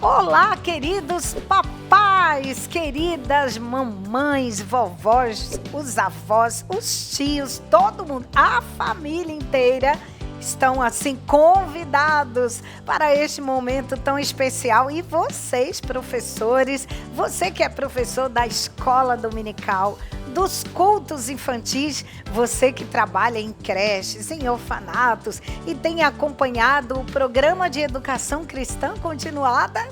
Olá, queridos papais, queridas mamães, vovós, os avós, os tios, todo mundo, a família inteira estão assim convidados para este momento tão especial. E vocês, professores, você que é professor da escola dominical, dos cultos infantis, você que trabalha em creches, em orfanatos e tem acompanhado o programa de educação cristã continuada,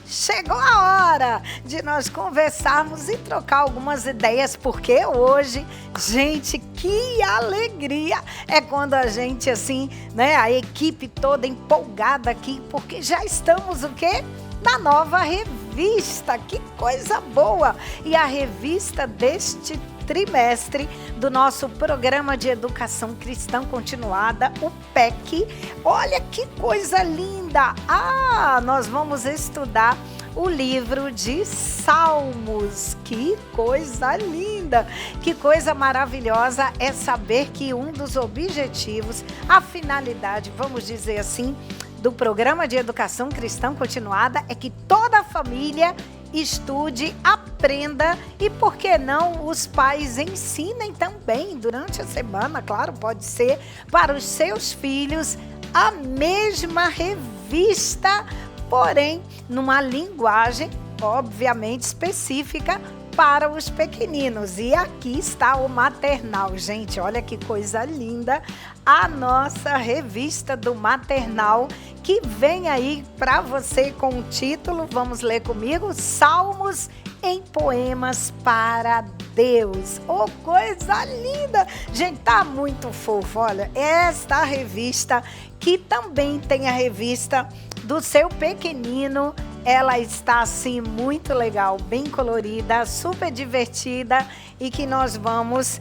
chegou a hora de nós conversarmos e trocar algumas ideias, porque hoje, gente, que alegria é quando a gente assim, né, a equipe toda empolgada aqui, porque já estamos o quê? Na nova revista, que coisa boa! E a revista deste trimestre do nosso programa de educação cristã continuada, o PEC. Olha que coisa linda! Nós vamos estudar o livro de Salmos. Que coisa linda! Que coisa maravilhosa é saber que um dos objetivos, a finalidade, vamos dizer assim, do programa de educação cristã continuada é que toda a família estude, aprenda e, por que não, os pais ensinem também durante a semana, claro, pode ser, para os seus filhos a mesma revista, porém, numa linguagem, obviamente, específica para os pequeninos. E aqui está o maternal. Gente, olha que coisa linda, a nossa revista do maternal, que vem aí para você com o título, vamos ler comigo, Salmos em Poemas para Deus. Oh, coisa linda! Gente, tá muito fofo, olha, esta revista, que também tem a revista do seu pequenino, ela está assim muito legal, bem colorida, super divertida e que nós vamos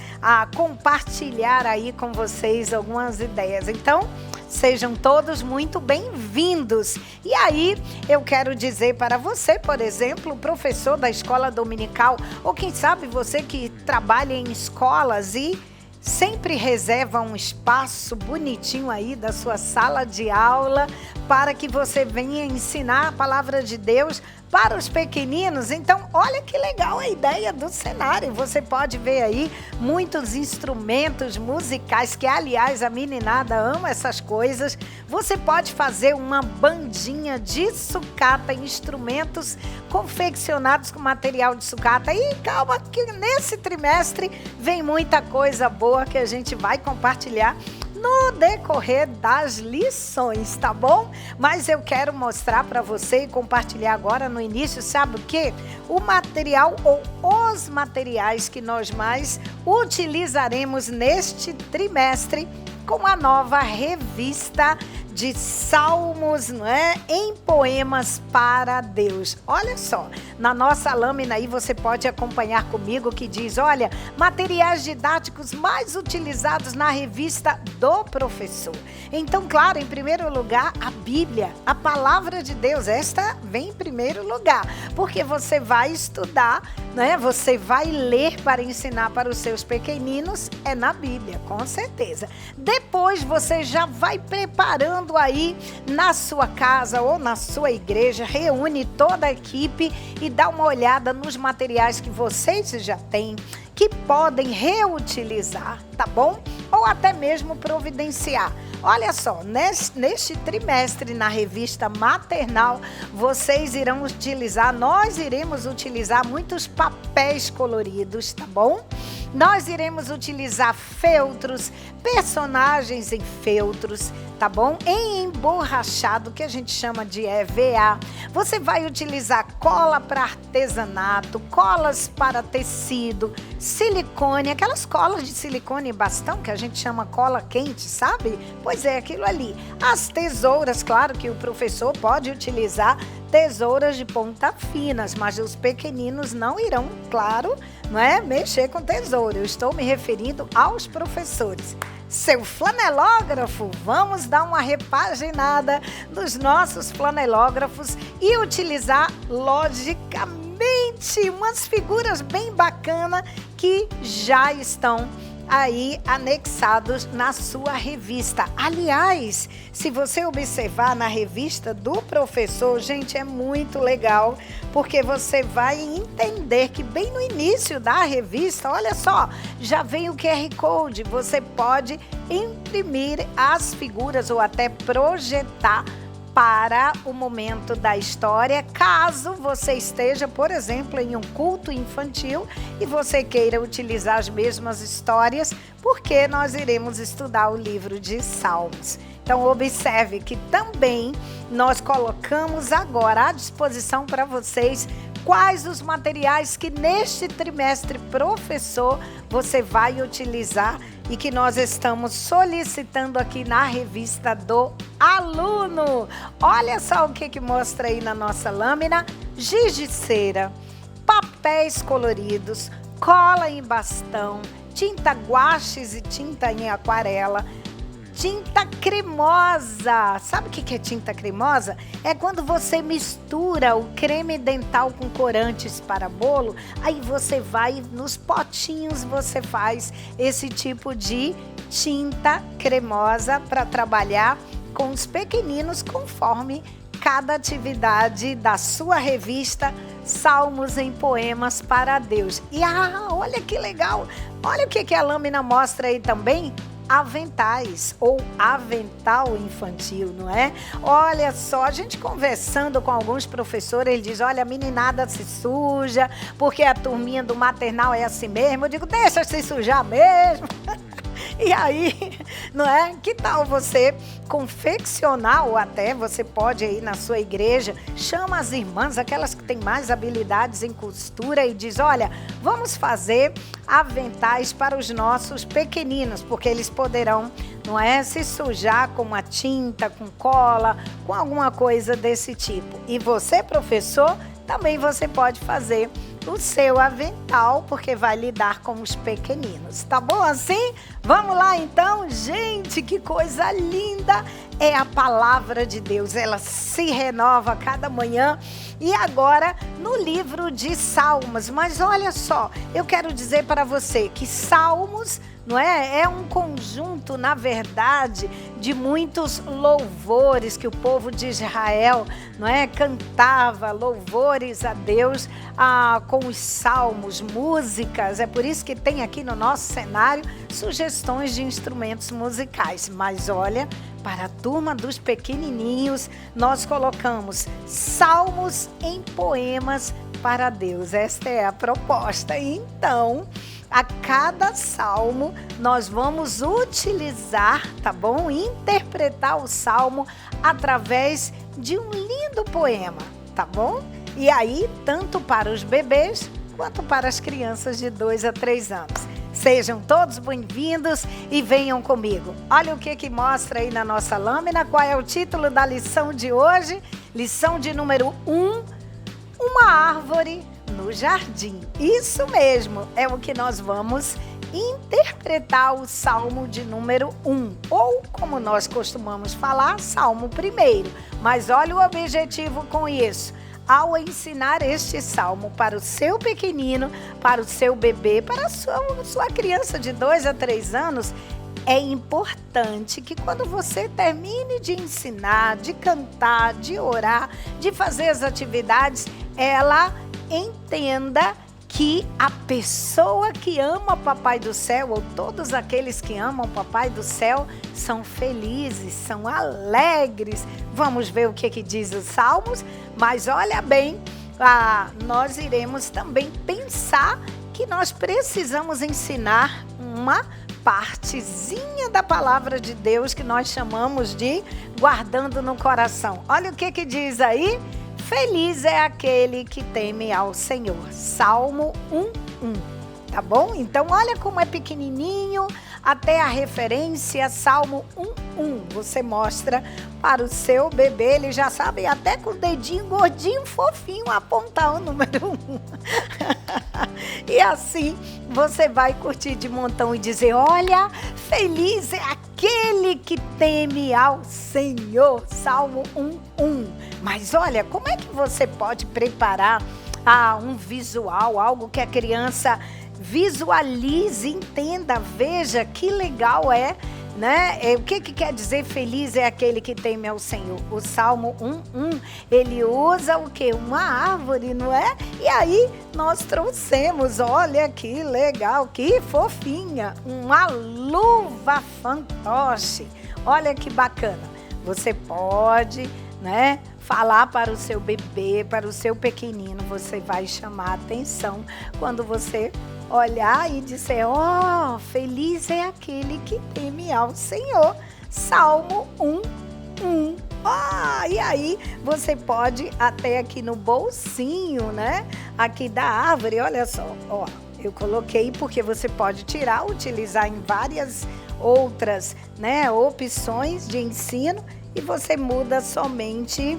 compartilhar aí com vocês algumas ideias. Então, sejam todos muito bem-vindos. E aí, eu quero dizer para você, por exemplo, professor da escola dominical, ou quem sabe você que trabalha em escolas e sempre reserva um espaço bonitinho aí da sua sala de aula para que você venha ensinar a palavra de Deus para os pequeninos. Então, olha que legal a ideia do cenário. Você pode ver aí muitos instrumentos musicais, que aliás a meninada ama essas coisas. Você pode fazer uma bandinha de sucata, instrumentos confeccionados com material de sucata. E calma que nesse trimestre vem muita coisa boa que a gente vai compartilhar no decorrer das lições, tá bom? Mas eu quero mostrar para você e compartilhar agora no início, sabe o quê? O material ou os materiais que nós mais utilizaremos neste trimestre com a nova revista de Salmos, não é? Em Poemas para Deus. Olha só, na nossa lâmina aí você pode acompanhar comigo que diz, olha, materiais didáticos mais utilizados na revista do professor. Então, claro, em primeiro lugar, a Bíblia, a palavra de Deus, esta vem em primeiro lugar, porque você vai estudar, né? Você vai ler para ensinar para os seus pequeninos, é na Bíblia, com certeza. Depois você já vai preparando aí na sua casa ou na sua igreja, reúne toda a equipe e dá uma olhada nos materiais que vocês já têm, que podem reutilizar, tá bom? Ou até mesmo providenciar. Olha só, neste trimestre na revista maternal, nós iremos utilizar muitos papéis coloridos, tá bom? Nós iremos utilizar feltros, personagens em feltros, tá bom? Em emborrachado, que a gente chama de EVA. Você vai utilizar cola para artesanato, colas para tecido, silicone, aquelas colas de silicone e bastão que a gente chama cola quente, sabe? Pois é, aquilo ali. As tesouras, claro que o professor pode utilizar tesouras de ponta finas, mas os pequeninos não irão, claro, não é, mexer com tesoura. Eu estou me referindo aos professores. Seu flanelógrafo, vamos dar uma repaginada nos nossos flanelógrafos e utilizar, logicamente, umas figuras bem bacanas que já estão aí anexados na sua revista. Aliás, se você observar na revista do professor, gente, é muito legal, porque você vai entender que bem no início da revista, olha só, já vem o QR Code, você pode imprimir as figuras ou até projetar para o momento da história, caso você esteja, por exemplo, em um culto infantil e você queira utilizar as mesmas histórias, porque nós iremos estudar o livro de Salmos. Então, observe que também nós colocamos agora à disposição para vocês quais os materiais que neste trimestre, professor, você vai utilizar e que nós estamos solicitando aqui na revista do aluno. Olha só o que mostra aí na nossa lâmina: giz de cera, papéis coloridos, cola em bastão, tinta guaches e tinta em aquarela, tinta cremosa. Sabe o que é tinta cremosa? É quando você mistura o creme dental com corantes para bolo, aí você vai nos potinhos, você faz esse tipo de tinta cremosa para trabalhar com os pequeninos conforme cada atividade da sua revista Salmos em Poemas para Deus. E olha que legal! Olha o que a lâmina mostra aí também. Aventais ou avental infantil, não é? Olha só, a gente conversando com alguns professores, ele diz: olha, a meninada se suja, porque a turminha do maternal é assim mesmo. Eu digo: deixa se sujar mesmo. E aí, não é? Que tal você confeccionar, ou até você pode aí na sua igreja, chama as irmãs, aquelas que têm mais habilidades em costura, e diz: olha, vamos fazer aventais para os nossos pequeninos, porque eles poderão, não é, se sujar com uma tinta, com cola, com alguma coisa desse tipo. E você, professor, também você pode fazer o seu avental, porque vai lidar com os pequeninos. Tá bom assim? Vamos lá então, gente, que coisa linda é a palavra de Deus. Ela se renova a cada manhã. E agora no livro de Salmos. Mas olha só, eu quero dizer para você que Salmos, não é? É um conjunto, na verdade, de muitos louvores que o povo de Israel, não é, cantava, louvores a Deus com os salmos, músicas. É por isso que tem aqui no nosso cenário sugestões de instrumentos musicais. Mas olha, para a turma dos pequenininhos, nós colocamos Salmos em Poemas para Deus. Esta é a proposta. Então, a cada salmo nós vamos utilizar, tá bom? Interpretar o salmo através de um lindo poema, tá bom? E aí, tanto para os bebês quanto para as crianças de 2 a 3 anos. Sejam todos bem-vindos e venham comigo. Olha o que mostra aí na nossa lâmina. Qual é o título da lição de hoje? Lição de número 1, uma árvore no jardim. Isso mesmo, é o que nós vamos interpretar o Salmo de número 1, ou como nós costumamos falar, Salmo 1. Mas olha o objetivo com isso. Ao ensinar este salmo para o seu pequenino, para o seu bebê, para a sua criança de 2 a 3 anos, é importante que quando você termine de ensinar, de cantar, de orar, de fazer as atividades, ela entenda que a pessoa que ama o Papai do Céu, ou todos aqueles que amam o Papai do Céu, são felizes, são alegres. Vamos ver o que diz os Salmos, mas olha bem, nós iremos também pensar que nós precisamos ensinar uma partezinha da palavra de Deus que nós chamamos de guardando no coração. Olha o que diz aí. Feliz é aquele que teme ao Senhor. Salmo 1:1. Tá bom? Então, olha como é pequenininho, até a referência, Salmo 1:1. Você mostra para o seu bebê, ele já sabe até com o dedinho gordinho, fofinho, apontar o número 1. E assim, você vai curtir de montão e dizer: olha, feliz é aquele que teme ao Senhor. Salmo 1:1. Mas olha, como é que você pode preparar um visual, algo que a criança visualize, entenda, veja que legal né? O que quer dizer feliz é aquele que teme ao Senhor? O Salmo 1:1, ele usa o quê? Uma árvore, não é? E aí nós trouxemos, olha que legal, que fofinha, uma luva fantoche. Olha que bacana. Você pode, né, falar para o seu bebê, para o seu pequenino, você vai chamar a atenção quando você olhar e dizer, feliz é aquele que teme ao Senhor. Salmo 1:1. E aí você pode até aqui no bolsinho, né? Aqui da árvore, olha só, eu coloquei porque você pode tirar, utilizar em várias outras, né, opções de ensino e você muda somente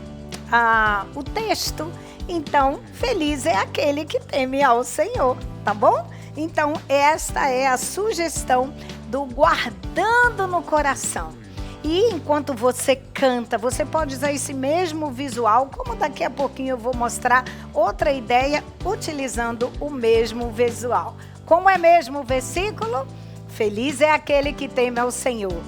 o texto. Então, feliz é aquele que teme ao Senhor, tá bom? Então, esta é a sugestão do guardando no coração. E enquanto você canta, você pode usar esse mesmo visual, como daqui a pouquinho eu vou mostrar outra ideia utilizando o mesmo visual. Como é mesmo o versículo? Feliz é aquele que teme ao Senhor.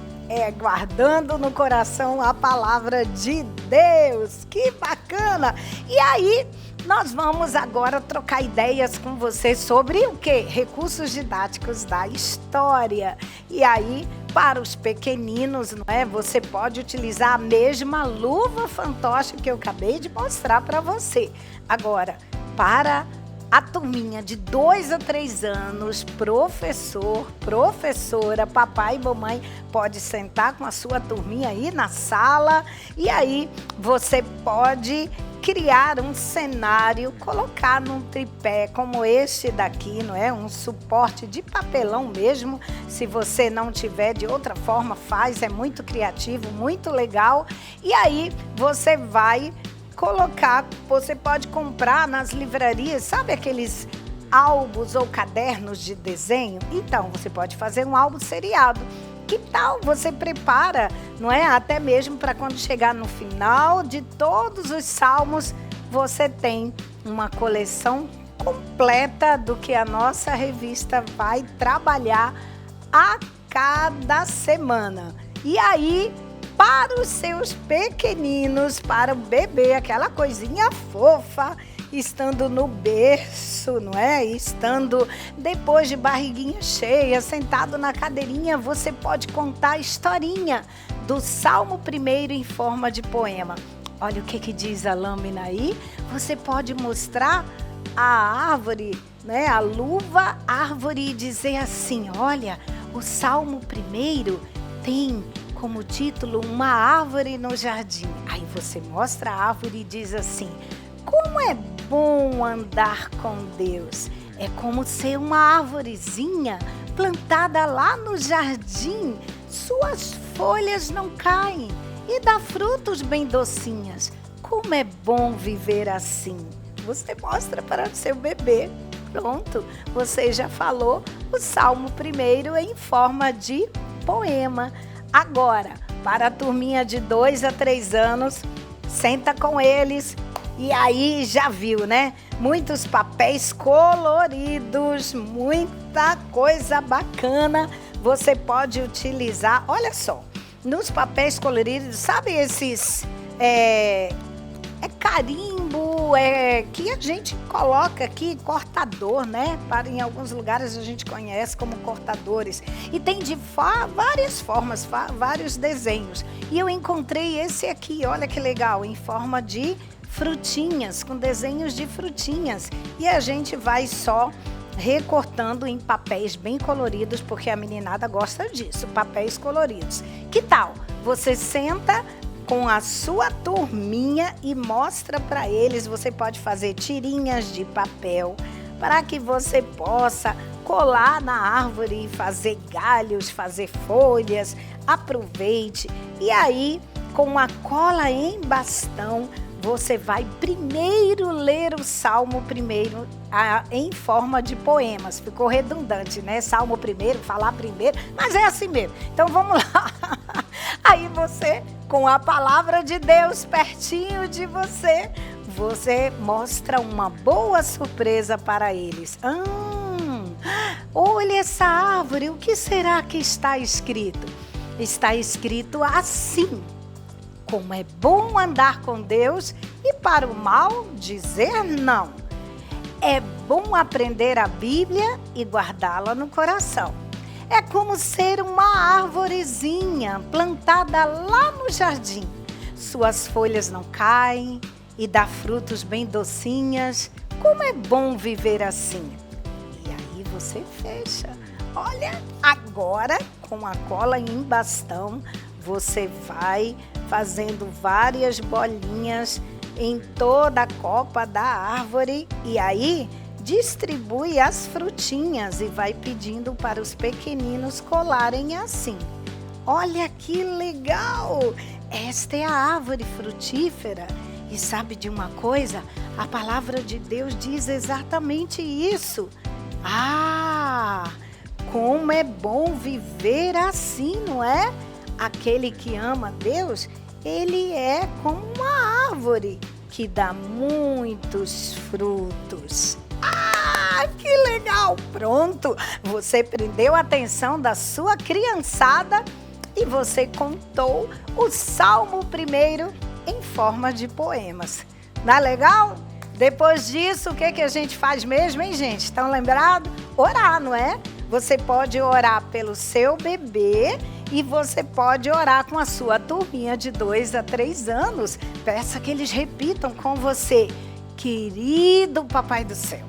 Guardando no coração a palavra de Deus. Que bacana! E aí, nós vamos agora trocar ideias com você sobre o quê? Recursos didáticos da história. E aí, para os pequeninos, não é? Você pode utilizar a mesma luva fantoche que eu acabei de mostrar para você. Agora, para a turminha de 2 a 3 anos, professor, professora, papai e mamãe pode sentar com a sua turminha aí na sala e aí você pode criar um cenário, colocar num tripé como este daqui, não é? Um suporte de papelão mesmo. Se você não tiver de outra forma, faz, é muito criativo, muito legal. E aí você vai colocar, você pode comprar nas livrarias, sabe aqueles álbuns ou cadernos de desenho? Então, você pode fazer um álbum seriado. Que tal você prepara, não é? Até mesmo para quando chegar no final de todos os salmos, você tem uma coleção completa do que a nossa revista vai trabalhar a cada semana. E aí, para os seus pequeninos, para o bebê, aquela coisinha fofa, estando no berço, não é? Estando depois de barriguinha cheia, sentado na cadeirinha, você pode contar a historinha do Salmo 1 em forma de poema. Olha o que diz a lâmina aí. Você pode mostrar a árvore, né? A luva, árvore e dizer assim, olha, o Salmo 1 tem como título uma árvore no jardim. Aí você mostra a árvore e diz assim, como é bom andar com Deus. É como ser uma arvorezinha plantada lá no jardim. Suas folhas não caem e dá frutos bem docinhas. Como é bom viver assim. Você mostra para o seu bebê. Pronto, você já falou o Salmo 1 em forma de poema. Agora, para a turminha de 2 a 3 anos, senta com eles e aí já viu, né? Muitos papéis coloridos, muita coisa bacana você pode utilizar. Olha só, nos papéis coloridos, sabe esses carimbo, que a gente coloca aqui, cortador, né? Em alguns lugares a gente conhece como cortadores. E tem de várias formas, vários desenhos. E eu encontrei esse aqui, olha que legal, em forma de frutinhas, com desenhos de frutinhas. E a gente vai só recortando em papéis bem coloridos, porque a meninada gosta disso, papéis coloridos. Que tal? Você senta com a sua turminha e mostra para eles. Você pode fazer tirinhas de papel para que você possa colar na árvore e fazer galhos, fazer folhas. Aproveite. E aí, com a cola em bastão, você vai primeiro ler o Salmo 1 em forma de poemas. Ficou redundante, né? Salmo 1, falar primeiro, mas é assim mesmo. Então vamos lá. Aí você, com a palavra de Deus pertinho de você, você mostra uma boa surpresa para eles. Olha essa árvore, o que será que está escrito? Está escrito assim: como é bom andar com Deus e para o mal dizer não. É bom aprender a Bíblia e guardá-la no coração. É como ser uma árvorezinha plantada lá no jardim. Suas folhas não caem e dá frutos bem docinhas. Como é bom viver assim. E aí você fecha. Olha, agora com a cola em bastão, você vai fazendo várias bolinhas em toda a copa da árvore e aí distribui as frutinhas e vai pedindo para os pequeninos colarem assim. Olha que legal! Esta é a árvore frutífera. E sabe de uma coisa? A palavra de Deus diz exatamente isso. Ah, como é bom viver assim, não é? Aquele que ama Deus, ele é como uma árvore que dá muitos frutos. Ah, que legal! Pronto, você prendeu a atenção da sua criançada e você contou o Salmo 1 em forma de poemas. Não é legal? Depois disso, o que a gente faz mesmo, hein, gente? Estão lembrados? Orar, não é? Você pode orar pelo seu bebê e você pode orar com a sua turminha de 2 a 3 anos. Peça que eles repitam com você. Querido Papai do Céu,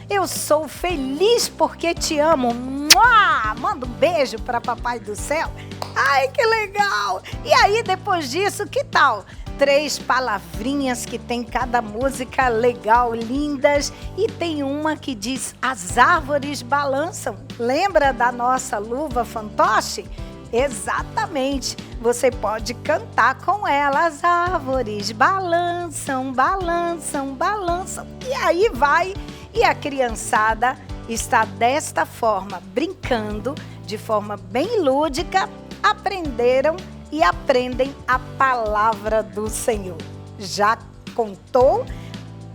eu sou feliz porque te amo. Mua! Manda um beijo para Papai do Céu. Ai, que legal! E aí, depois disso, que tal? 3 palavrinhas que tem cada música legal, lindas. E tem uma que diz: as árvores balançam. Lembra da nossa luva fantoche? Exatamente. Você pode cantar com ela. As árvores balançam, balançam, balançam. E aí vai. E a criançada está desta forma, brincando, de forma bem lúdica, aprenderam e aprendem a palavra do Senhor. Já contou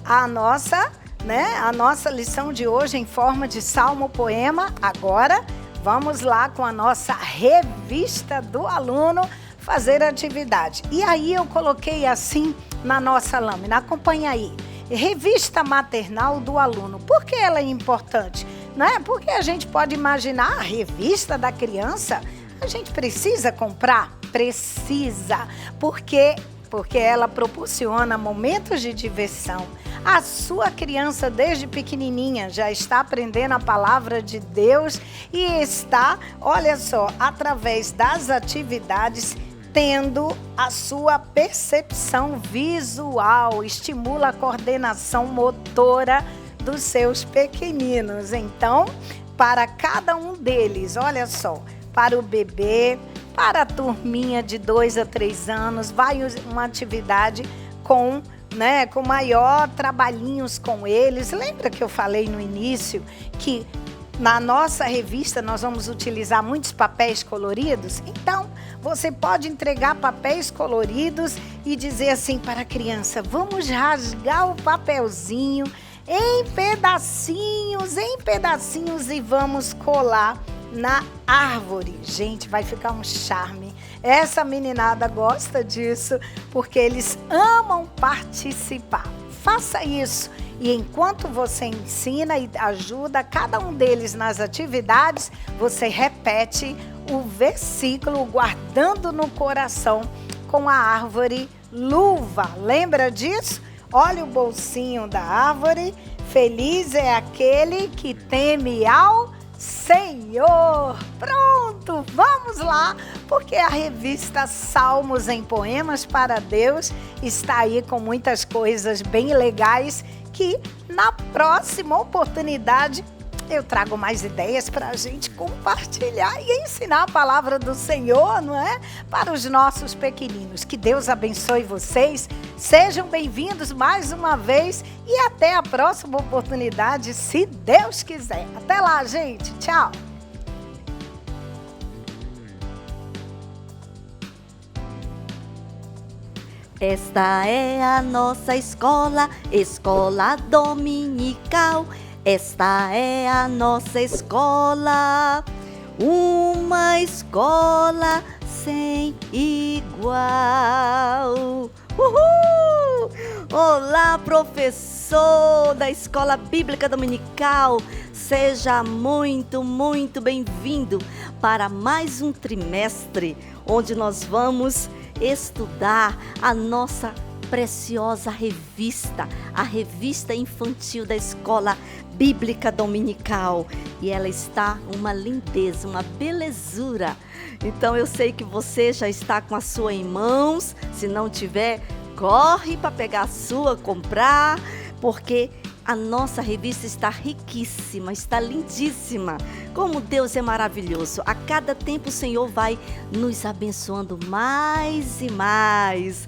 a nossa lição de hoje em forma de salmo poema. Agora vamos lá com a nossa revista do aluno fazer atividade. E aí eu coloquei assim na nossa lâmina. Acompanha aí. Revista maternal do aluno. Por que ela é importante? Não é? Porque a gente pode imaginar a revista da criança. A gente precisa comprar? Precisa. Porque ela proporciona momentos de diversão. A sua criança, desde pequenininha, já está aprendendo a palavra de Deus e está, olha só, através das atividades, tendo a sua percepção visual, estimula a coordenação motora dos seus pequeninos. Então, para cada um deles, olha só, para o bebê, para a turminha de 2 a 3 anos, vai uma atividade com maior trabalhinhos com eles. Lembra que eu falei no início que na nossa revista nós vamos utilizar muitos papéis coloridos? Então, você pode entregar papéis coloridos e dizer assim para a criança: vamos rasgar o papelzinho em pedacinhos e vamos colar na árvore. Gente, vai ficar um charme. Essa meninada gosta disso porque eles amam participar. Faça isso. E enquanto você ensina e ajuda cada um deles nas atividades, você repete o versículo guardando no coração com a árvore luva. Lembra disso? Olha o bolsinho da árvore. Feliz é aquele que teme ao Senhor. Pronto, vamos lá, porque a revista Salmos em Poemas para Deus está aí com muitas coisas bem legais que na próxima oportunidade eu trago mais ideias para a gente compartilhar e ensinar a palavra do Senhor, não é? Para os nossos pequeninos. Que Deus abençoe vocês. Sejam bem-vindos mais uma vez e até a próxima oportunidade, se Deus quiser. Até lá, gente. Tchau. Esta é a nossa escola, escola dominical. Esta é a nossa escola, uma escola sem igual. Uhul! Olá, professor da Escola Bíblica Dominical. Seja muito, muito bem-vindo para mais um trimestre, onde nós vamos estudar a nossa preciosa revista, a revista infantil da Escola Bíblica Dominical. E ela está uma lindeza, uma belezura. Então eu sei que você já está com a sua em mãos. Se não tiver, corre para pegar a sua, comprar, porque a nossa revista está riquíssima, está lindíssima. Como Deus é maravilhoso. A cada tempo o Senhor vai nos abençoando mais e mais.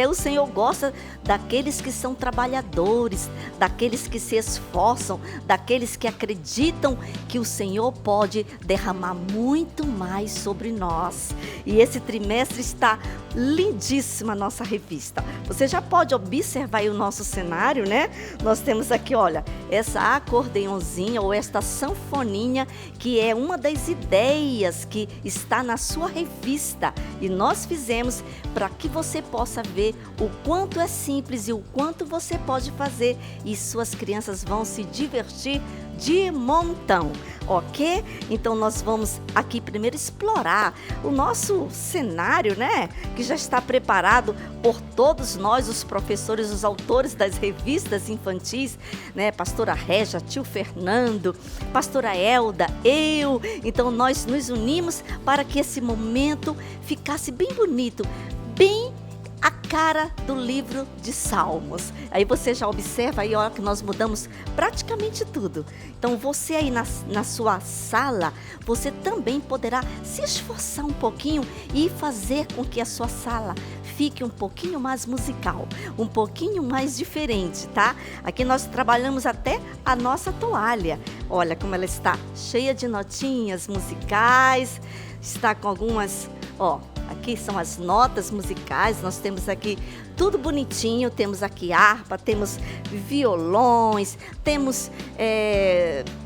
O Senhor gosta daqueles que são trabalhadores, daqueles que se esforçam, daqueles que acreditam que o Senhor pode derramar muito mais sobre nós. E esse trimestre está lindíssima a nossa revista. Você já pode observar aí o nosso cenário, né? Nós temos aqui, olha, essa acordeãozinha ou esta sanfoninha, que é uma das ideias que está na sua revista. E nós fizemos para que você possa ver o quanto é simples e o quanto você pode fazer. E suas crianças vão se divertir de montão, ok? Então nós vamos aqui primeiro explorar o nosso cenário, né? Que já está preparado por todos nós, os professores, os autores das revistas infantis, né? Pastora Régia, tio Fernando, pastora Elda, eu. Então nós nos unimos para que esse momento ficasse bem bonito, bem a cara do livro de Salmos. Aí você já observa aí, ó, que nós mudamos praticamente tudo. Então você aí na sua sala, você também poderá se esforçar um pouquinho e fazer com que a sua sala fique um pouquinho mais musical, um pouquinho mais diferente, tá? Aqui nós trabalhamos até a nossa toalha. Olha como ela está cheia de notinhas musicais, está com algumas, ó, aqui são as notas musicais, nós temos aqui tudo bonitinho, temos aqui harpa, temos violões, temos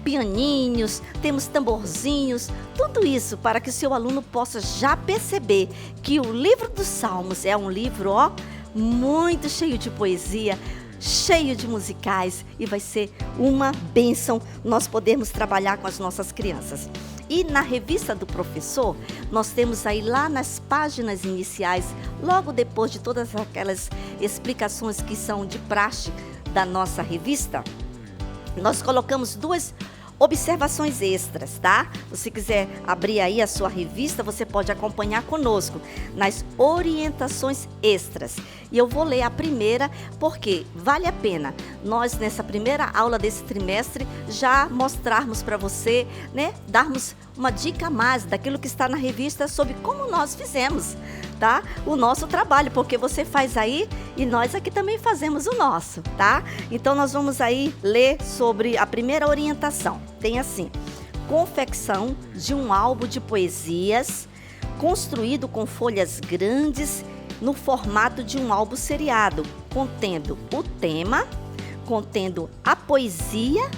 pianinhos, temos tamborzinhos, tudo isso para que o seu aluno possa já perceber que o livro dos Salmos é um livro, ó, muito cheio de poesia, cheio de musicais, e vai ser uma bênção nós podermos trabalhar com as nossas crianças. E na revista do professor, nós temos aí lá nas páginas iniciais, logo depois de todas aquelas explicações que são de praxe da nossa revista, nós colocamos duas observações extras, tá? Se quiser abrir aí a sua revista, você pode acompanhar conosco nas orientações extras. E eu vou ler a primeira, porque vale a pena nós, nessa primeira aula desse trimestre, já mostrarmos para você, né? Darmos uma dica a mais daquilo que está na revista sobre como nós fizemos, tá? O nosso trabalho, porque você faz aí e nós aqui também fazemos o nosso, tá? Então nós vamos aí ler sobre a primeira orientação. Tem assim: confecção de um álbum de poesias construído com folhas grandes no formato de um álbum seriado, contendo o tema, contendo a poesia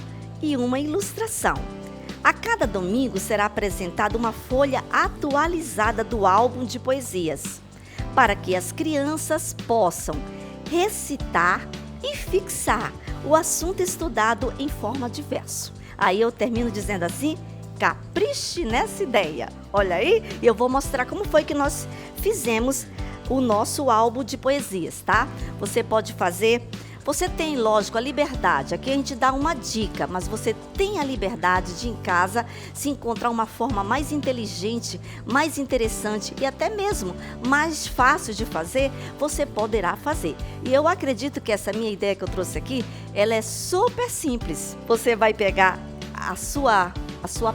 e uma ilustração. A cada domingo será apresentada uma folha atualizada do álbum de poesias, para que as crianças possam recitar e fixar o assunto estudado em forma de verso. Aí eu termino dizendo assim: capriche nessa ideia. Olha aí, eu vou mostrar como foi que nós fizemos o nosso álbum de poesias, tá? Você pode fazer. Você tem, lógico, a liberdade. Aqui a gente dá uma dica, mas você tem a liberdade de, em casa, se encontrar uma forma mais inteligente, mais interessante e até mesmo mais fácil de fazer, você poderá fazer. E eu acredito que essa minha ideia que eu trouxe aqui, ela é super simples. Você vai pegar a sua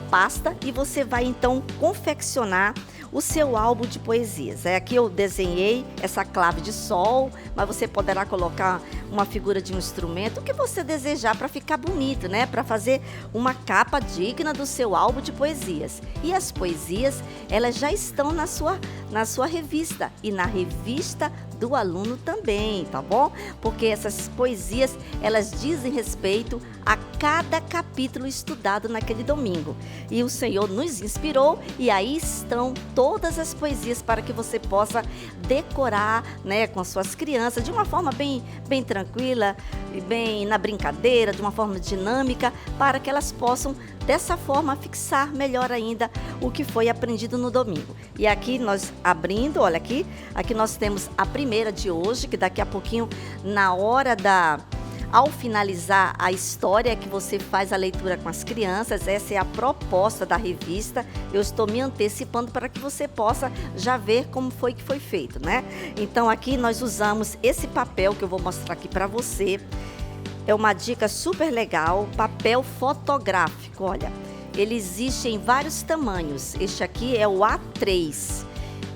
pasta e você vai então confeccionar o seu álbum de poesias. Aqui eu desenhei essa clave de sol, mas você poderá colocar uma figura de um instrumento, o que você desejar para ficar bonito, né? Para fazer uma capa digna do seu álbum de poesias. E as poesias, elas já estão na sua revista e na revista do aluno também, tá bom? Porque essas poesias, elas dizem respeito a cada capítulo estudado naquele domingo. E o Senhor nos inspirou e aí estão todas as poesias para que você possa decorar, né, com as suas crianças de uma forma bem tranquila, e bem na brincadeira, de uma forma dinâmica, para que elas possam dessa forma fixar melhor ainda o que foi aprendido no domingo. E aqui nós abrindo, olha aqui nós temos a primeira de hoje, que daqui a pouquinho, ao finalizar a história que você faz a leitura com as crianças, essa é a proposta da revista. Eu estou me antecipando para que você possa já ver como foi que foi feito, né? Então aqui nós usamos esse papel que eu vou mostrar aqui para você. É uma dica super legal, papel fotográfico, olha. Ele existe em vários tamanhos. Este aqui é o A3.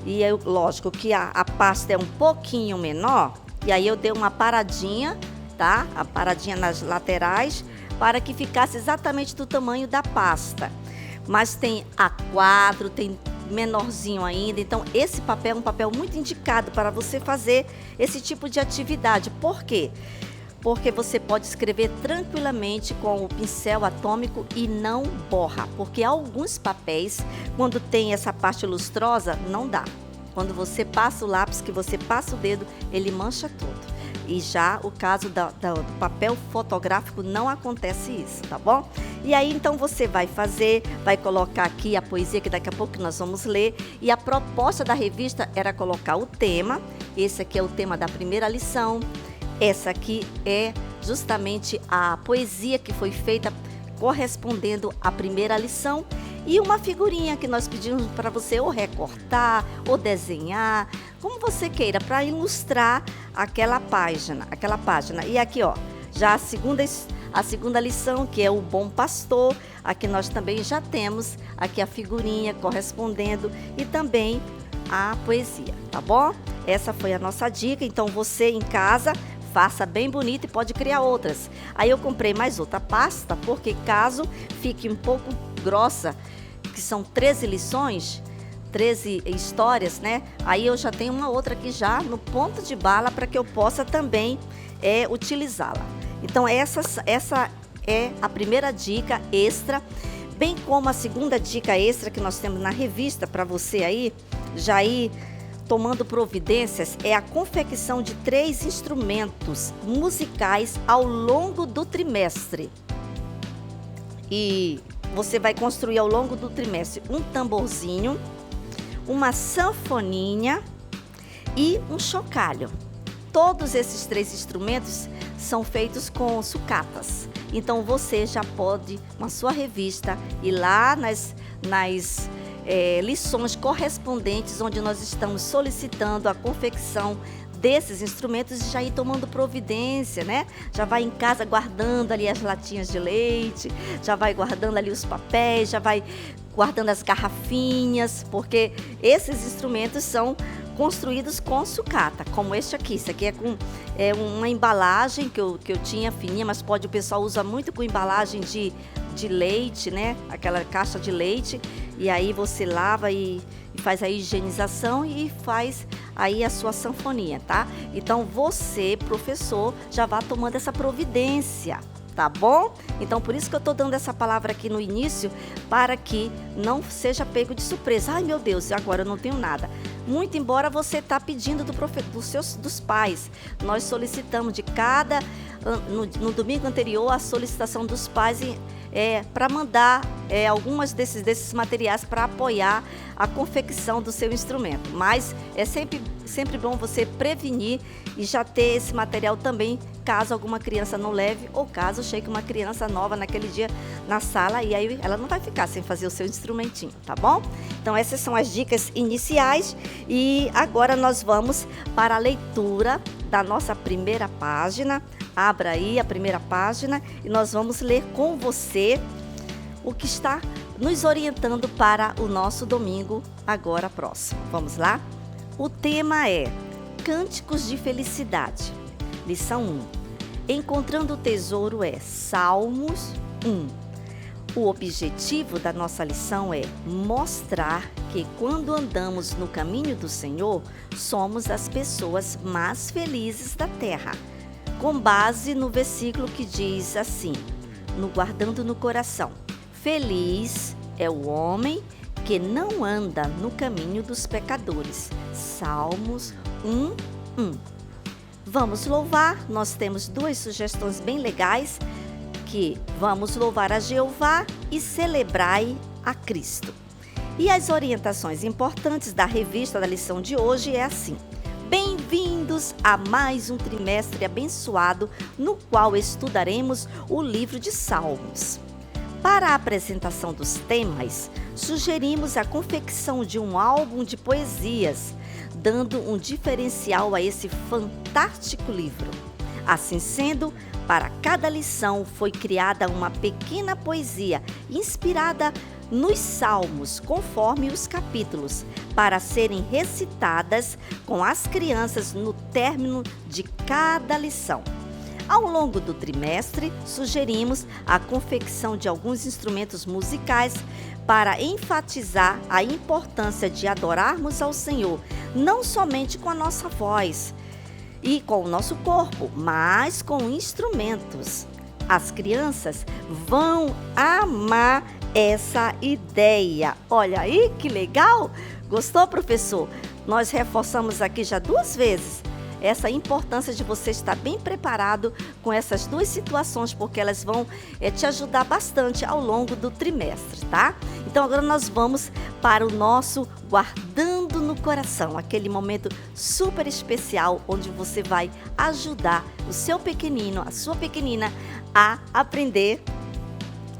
E é lógico que a pasta é um pouquinho menor. E aí eu dei uma paradinha, tá? A paradinha nas laterais, para que ficasse exatamente do tamanho da pasta. Mas tem A4, tem menorzinho ainda. Então esse papel é um papel muito indicado para você fazer esse tipo de atividade. Por quê? Porque você pode escrever tranquilamente com o pincel atômico e não borra. Porque alguns papéis, quando tem essa parte lustrosa, não dá. Quando você passa o lápis, que você passa o dedo, ele mancha tudo. E já o caso do papel fotográfico não acontece isso, tá bom? E aí então você vai colocar aqui a poesia que daqui a pouco nós vamos ler. E a proposta da revista era colocar o tema. Esse aqui é o tema da primeira lição. Essa aqui é justamente a poesia que foi feita correspondendo à primeira lição e uma figurinha que nós pedimos para você ou recortar ou desenhar, como você queira, para ilustrar aquela página. E aqui, ó, já a segunda lição, que é o Bom Pastor, aqui nós também já temos aqui a figurinha correspondendo e também a poesia, tá bom? Essa foi a nossa dica, então você em casa faça bem bonito e pode criar outras. Aí eu comprei mais outra pasta, porque caso fique um pouco grossa, que são 13 lições, 13 histórias, né? Aí eu já tenho uma outra aqui já no ponto de bala para que eu possa também utilizá-la. Então essa é a primeira dica extra, bem como a segunda dica extra que nós temos na revista para você aí, já ir tomando providências, é a confecção de 3 instrumentos musicais ao longo do trimestre. E você vai construir ao longo do trimestre um tamborzinho, uma sanfoninha e um chocalho. Todos esses 3 instrumentos são feitos com sucatas. Então você já pode, com a sua revista, ir lá nas lições correspondentes, onde nós estamos solicitando a confecção desses instrumentos e já ir tomando providência, né? Já vai em casa guardando ali as latinhas de leite, já vai guardando ali os papéis, já vai guardando as garrafinhas, porque esses instrumentos são construídos com sucata, como este aqui. Isso aqui é uma embalagem que eu tinha fininha, mas o pessoal usa muito com embalagem de leite, né? Aquela caixa de leite. E aí você lava e faz a higienização e faz aí a sua sanfoninha, tá? Então você, professor, já vá tomando essa providência, tá bom? Então por isso que eu tô dando essa palavra aqui no início, para que não seja pego de surpresa. Ai meu Deus, agora eu não tenho nada. Muito embora você tá pedindo dos pais. Nós solicitamos no domingo anterior a solicitação dos pais para mandar algumas desses materiais para apoiar a confecção do seu instrumento. Mas é sempre bom você prevenir e já ter esse material também, caso alguma criança não leve ou caso chegue uma criança nova naquele dia na sala e aí ela não vai ficar sem fazer o seu instrumentinho, tá bom? Então essas são as dicas iniciais e agora nós vamos para a leitura da nossa primeira página. Abra aí a primeira página e nós vamos ler com você o que está nos orientando para o nosso domingo agora próximo. Vamos lá? O tema é Cânticos de Felicidade. Lição 1. Encontrando o tesouro é Salmos 1. O objetivo da nossa lição é mostrar que quando andamos no caminho do Senhor, somos as pessoas mais felizes da terra. Com base no versículo que diz assim, no guardando no coração: feliz é o homem que não anda no caminho dos pecadores. Salmos 1:1. Vamos louvar, nós temos 2 sugestões bem legais, que vamos louvar a Jeová e celebrai a Cristo. E as orientações importantes da revista da lição de hoje é assim: bem-vindos a mais um trimestre abençoado, no qual estudaremos o livro de Salmos. Para a apresentação dos temas, sugerimos a confecção de um álbum de poesias, dando um diferencial a esse fantástico livro. Assim sendo, para cada lição foi criada uma pequena poesia inspirada nos Salmos, conforme os capítulos, para serem recitadas com as crianças no término de cada lição. Ao longo do trimestre, sugerimos a confecção de alguns instrumentos musicais para enfatizar a importância de adorarmos ao Senhor, não somente com a nossa voz e com o nosso corpo, mas com instrumentos. As crianças vão amar essa ideia. Olha aí que legal! Gostou, professor? Nós reforçamos aqui já 2 vezes essa importância de você estar bem preparado com essas 2 situações, porque elas vão te ajudar bastante ao longo do trimestre, tá? Então agora nós vamos para o nosso Guardando no Coração, aquele momento super especial onde você vai ajudar o seu pequenino, a sua pequenina a aprender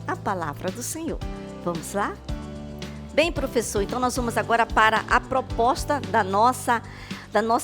a palavra do Senhor. Vamos lá? Bem, professor, então nós vamos agora para a proposta da nossa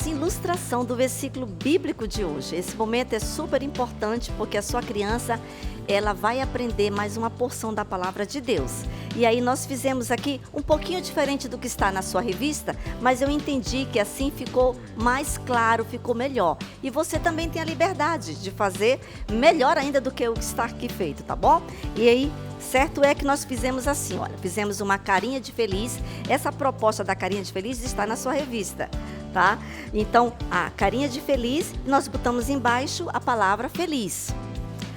ilustração do versículo bíblico de hoje. Esse momento é super importante porque a sua criança, ela vai aprender mais uma porção da palavra de Deus. E aí nós fizemos aqui um pouquinho diferente do que está na sua revista, mas eu entendi que assim ficou mais claro, ficou melhor. E você também tem a liberdade de fazer melhor ainda do que o que está aqui feito, tá bom? E aí, certo é que nós fizemos assim, olha, fizemos uma carinha de feliz. Essa proposta da carinha de feliz está na sua revista, tá? Então, a carinha de feliz, nós botamos embaixo a palavra feliz.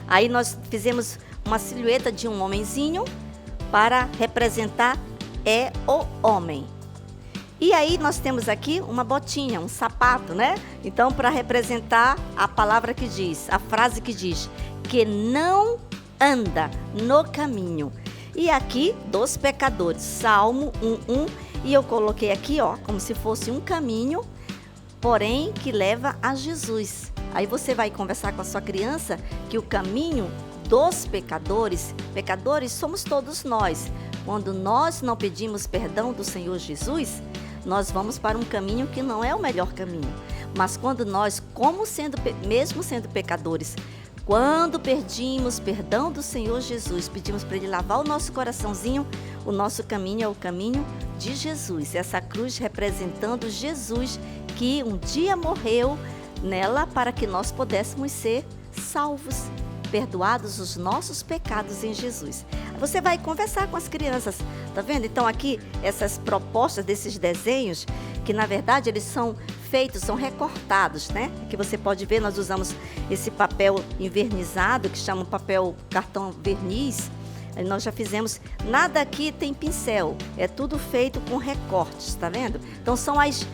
Aí nós fizemos uma silhueta de um homenzinho para representar o homem. E aí nós temos aqui uma botinha, um sapato, né? Então, para representar a palavra que diz, a frase que diz, que não anda no caminho. E aqui, dos pecadores, Salmo 1:1, e eu coloquei aqui, ó, como se fosse um caminho, porém que leva a Jesus. Aí você vai conversar com a sua criança que o caminho dos pecadores somos todos nós. Quando nós não pedimos perdão do Senhor Jesus, nós vamos para um caminho que não é o melhor caminho. Mas quando nós, mesmo sendo pecadores, quando pedimos perdão do Senhor Jesus, pedimos para Ele lavar o nosso coraçãozinho, o nosso caminho é o caminho de Jesus. Essa cruz representando Jesus, que um dia morreu nela para que nós pudéssemos ser salvos, perdoados os nossos pecados em Jesus. Você vai conversar com as crianças, tá vendo? Então aqui, essas propostas desses desenhos, que na verdade eles são feitos, são recortados, né? Que você pode ver, nós usamos esse papel envernizado, que chama papel cartão verniz. Nós já fizemos, nada aqui tem pincel, é tudo feito com recortes, tá vendo? Então são as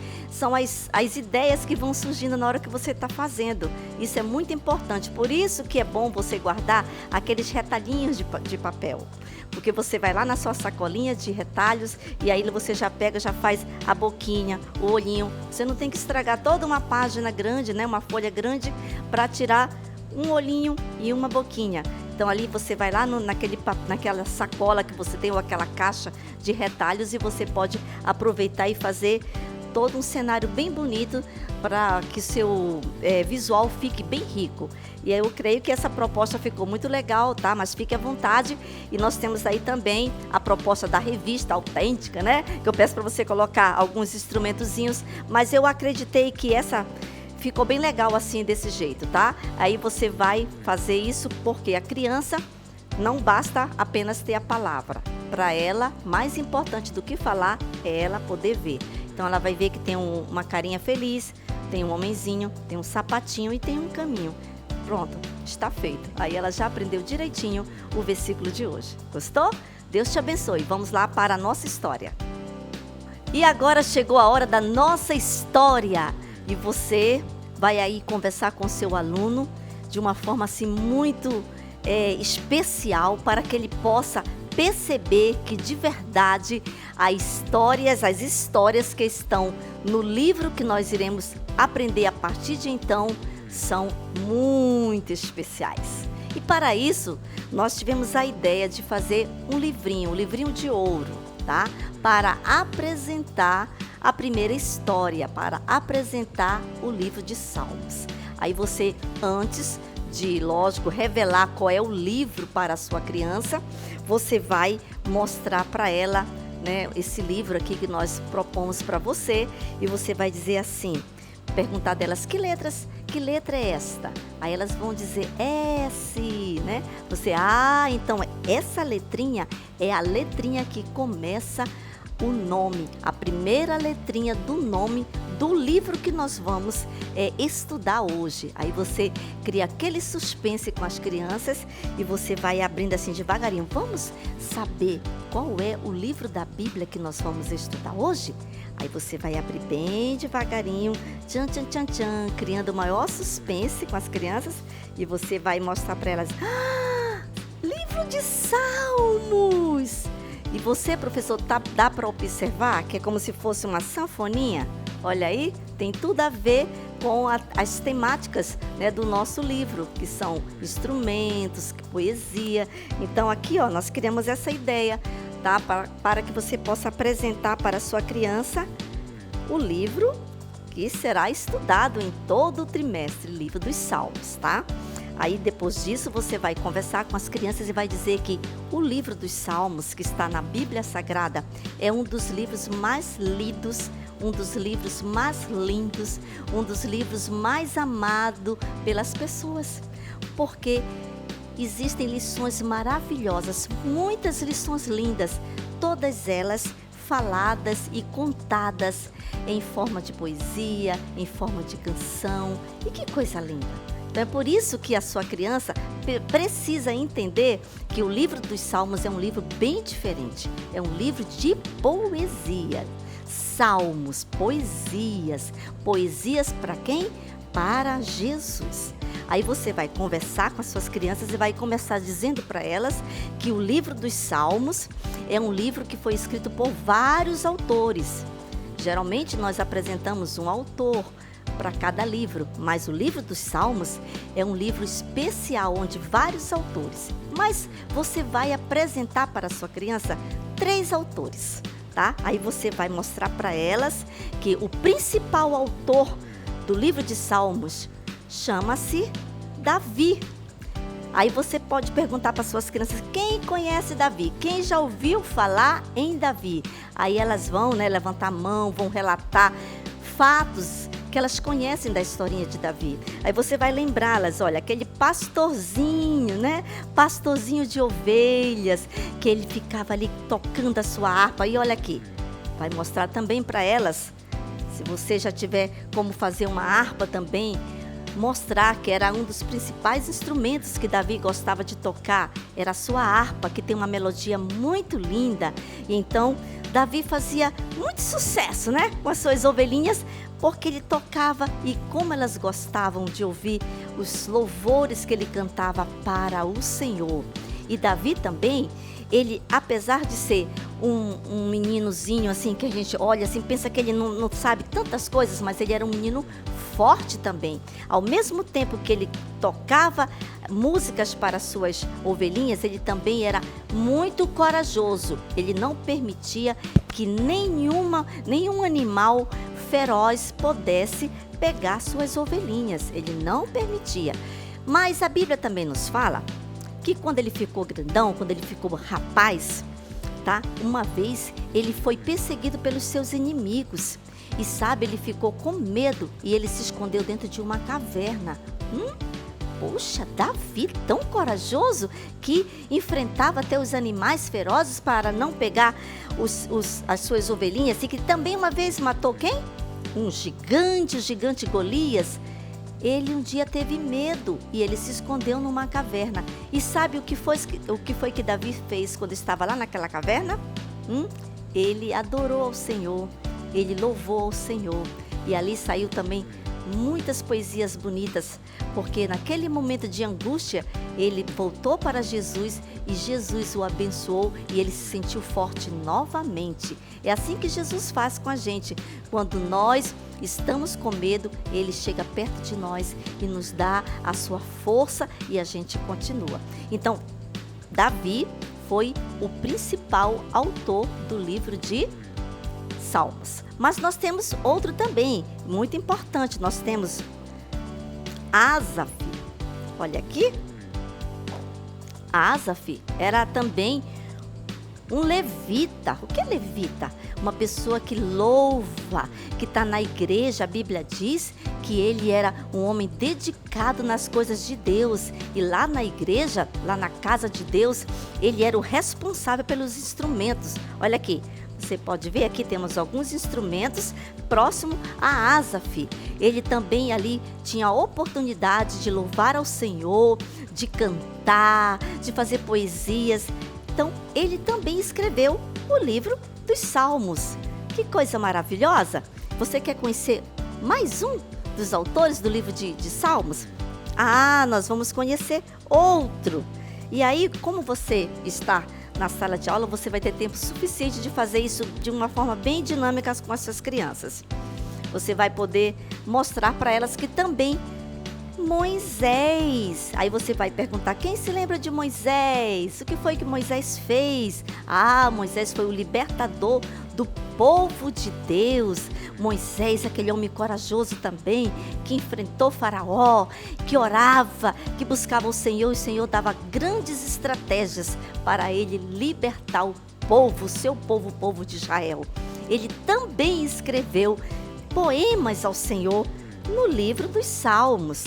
ideias que vão surgindo na hora que você está fazendo. Isso é muito importante, por isso que é bom você guardar aqueles retalhinhos de papel. Porque você vai lá na sua sacolinha de retalhos e aí você já pega, já faz a boquinha, o olhinho. Você não tem que estragar toda uma página grande, né? Uma folha grande para tirar um olhinho e uma boquinha. Então ali você vai lá naquela sacola que você tem ou aquela caixa de retalhos e você pode aproveitar e fazer todo um cenário bem bonito para que seu visual fique bem rico. E eu creio que essa proposta ficou muito legal, tá? Mas fique à vontade. E nós temos aí também a proposta da revista autêntica, né? Que eu peço para você colocar alguns instrumentozinhos, mas eu acreditei que essa ficou bem legal assim, desse jeito, tá? Aí você vai fazer isso porque a criança não basta apenas ter a palavra. Para ela, mais importante do que falar é ela poder ver. Então ela vai ver que tem uma carinha feliz, tem um homenzinho, tem um sapatinho e tem um caminho. Pronto, está feito. Aí ela já aprendeu direitinho o versículo de hoje. Gostou? Deus te abençoe. Vamos lá para a nossa história. E agora chegou a hora da nossa história. E você vai aí conversar com seu aluno de uma forma assim muito especial, para que ele possa perceber que de verdade as histórias que estão no livro que nós iremos aprender a partir de então são muito especiais. E para isso, nós tivemos a ideia de fazer um livrinho de ouro, tá? Para apresentar a primeira história, para apresentar o livro de Salmos. Aí você, antes de, lógico, revelar qual é o livro para a sua criança, você vai mostrar para ela, né, esse livro aqui que nós propomos para você, e você vai dizer assim, perguntar delas, que letra é esta? Aí elas vão dizer S, né? Você, então essa letrinha é a letrinha que começa o nome, a primeira letrinha do nome do livro que nós vamos estudar hoje. Aí você cria aquele suspense com as crianças e você vai abrindo assim devagarinho. Vamos saber qual é o livro da Bíblia que nós vamos estudar hoje? Aí você vai abrir bem devagarinho, tchan, tchan, tchan, tchan, criando o maior suspense com as crianças, e você vai mostrar para elas, livro de Salmos! E você, professor, dá para observar que é como se fosse uma sanfoninha? Olha aí, tem tudo a ver com as temáticas, né, do nosso livro, que são instrumentos, poesia. Então aqui, nós criamos essa ideia, tá? Para que você possa apresentar para a sua criança o livro que será estudado em todo o trimestre, livro dos Salmos, tá? Aí depois disso você vai conversar com as crianças e vai dizer que o livro dos Salmos, que está na Bíblia Sagrada, é um dos livros mais lidos, um dos livros mais lindos, um dos livros mais amados pelas pessoas, porque existem lições maravilhosas, muitas lições lindas, todas elas faladas e contadas em forma de poesia, em forma de canção. E que coisa linda! Então é por isso que a sua criança precisa entender que o livro dos Salmos é um livro bem diferente. É um livro de poesia. Salmos, poesias. Poesias para quem? Para Jesus. Aí você vai conversar com as suas crianças e vai começar dizendo para elas que o livro dos Salmos é um livro que foi escrito por vários autores. Geralmente nós apresentamos um autor para cada livro, mas o livro dos Salmos é um livro especial onde vários autores. Mas você vai apresentar para a sua criança 3 autores, tá? Aí você vai mostrar para elas que o principal autor do livro de Salmos chama-se Davi. Aí você pode perguntar para suas crianças, quem conhece Davi? Quem já ouviu falar em Davi? Aí elas vão, levantar a mão, vão relatar fatos que elas conhecem da historinha de Davi. Aí você vai lembrá-las, olha, aquele pastorzinho, pastorzinho de ovelhas, que ele ficava ali tocando a sua harpa. E olha aqui, vai mostrar também para elas, se você já tiver como fazer uma harpa também, mostrar que era um dos principais instrumentos que Davi gostava de tocar, era a sua harpa, que tem uma melodia muito linda. E então Davi fazia muito sucesso, com as suas ovelhinhas, porque ele tocava e como elas gostavam de ouvir os louvores que ele cantava para o Senhor. E Davi também, ele, apesar de ser um meninozinho assim, que a gente olha assim, pensa que ele não sabe tantas coisas, mas ele era um menino forte também. Ao mesmo tempo que ele tocava músicas para suas ovelhinhas, ele também era muito corajoso. Ele não permitia que nenhum animal feroz pudesse pegar suas ovelhinhas. Ele não permitia. Mas a Bíblia também nos fala que quando ele ficou grandão, quando ele ficou rapaz, uma vez ele foi perseguido pelos seus inimigos. E ele ficou com medo e ele se escondeu dentro de uma caverna. Poxa, Davi tão corajoso que enfrentava até os animais ferozes para não pegar as suas ovelhinhas, e que também uma vez matou quem? Um gigante, o gigante Golias. Ele um dia teve medo e ele se escondeu numa caverna. E sabe o que foi que Davi fez quando estava lá naquela caverna? Ele adorou ao Senhor, ele louvou ao Senhor. E ali saiu também muitas poesias bonitas, porque naquele momento de angústia, ele voltou para Jesus e Jesus o abençoou e ele se sentiu forte novamente. É assim que Jesus faz com a gente. Quando nós estamos com medo, ele chega perto de nós e nos dá a sua força e a gente continua. Então, Davi foi o principal autor do livro de Salmos. Mas nós temos outro também, muito importante. Nós temos Asaf. Olha aqui. Asaf era também um levita. O que é levita? Uma pessoa que louva, que está na igreja. A Bíblia diz que ele era um homem dedicado nas coisas de Deus. E lá na igreja, lá na casa de Deus, ele era o responsável pelos instrumentos. Olha aqui. Você pode ver aqui, temos alguns instrumentos próximo a Asaf. Ele também ali tinha a oportunidade de louvar ao Senhor, de cantar, de fazer poesias. Então, ele também escreveu o livro dos Salmos. Que coisa maravilhosa! Você quer conhecer mais um dos autores do livro de Salmos? Nós vamos conhecer outro. E aí, como você está na sala de aula, você vai ter tempo suficiente de fazer isso de uma forma bem dinâmica com as suas crianças. Você vai poder mostrar para elas que também Moisés. Aí você vai perguntar, quem se lembra de Moisés? O que foi que Moisés fez? Moisés foi o libertador do povo de Deus. Moisés, aquele homem corajoso também, que enfrentou Faraó, que orava, que buscava o Senhor, e o Senhor dava grandes estratégias para ele libertar o povo, o seu povo, o povo de Israel. Ele também escreveu poemas ao Senhor no livro dos Salmos.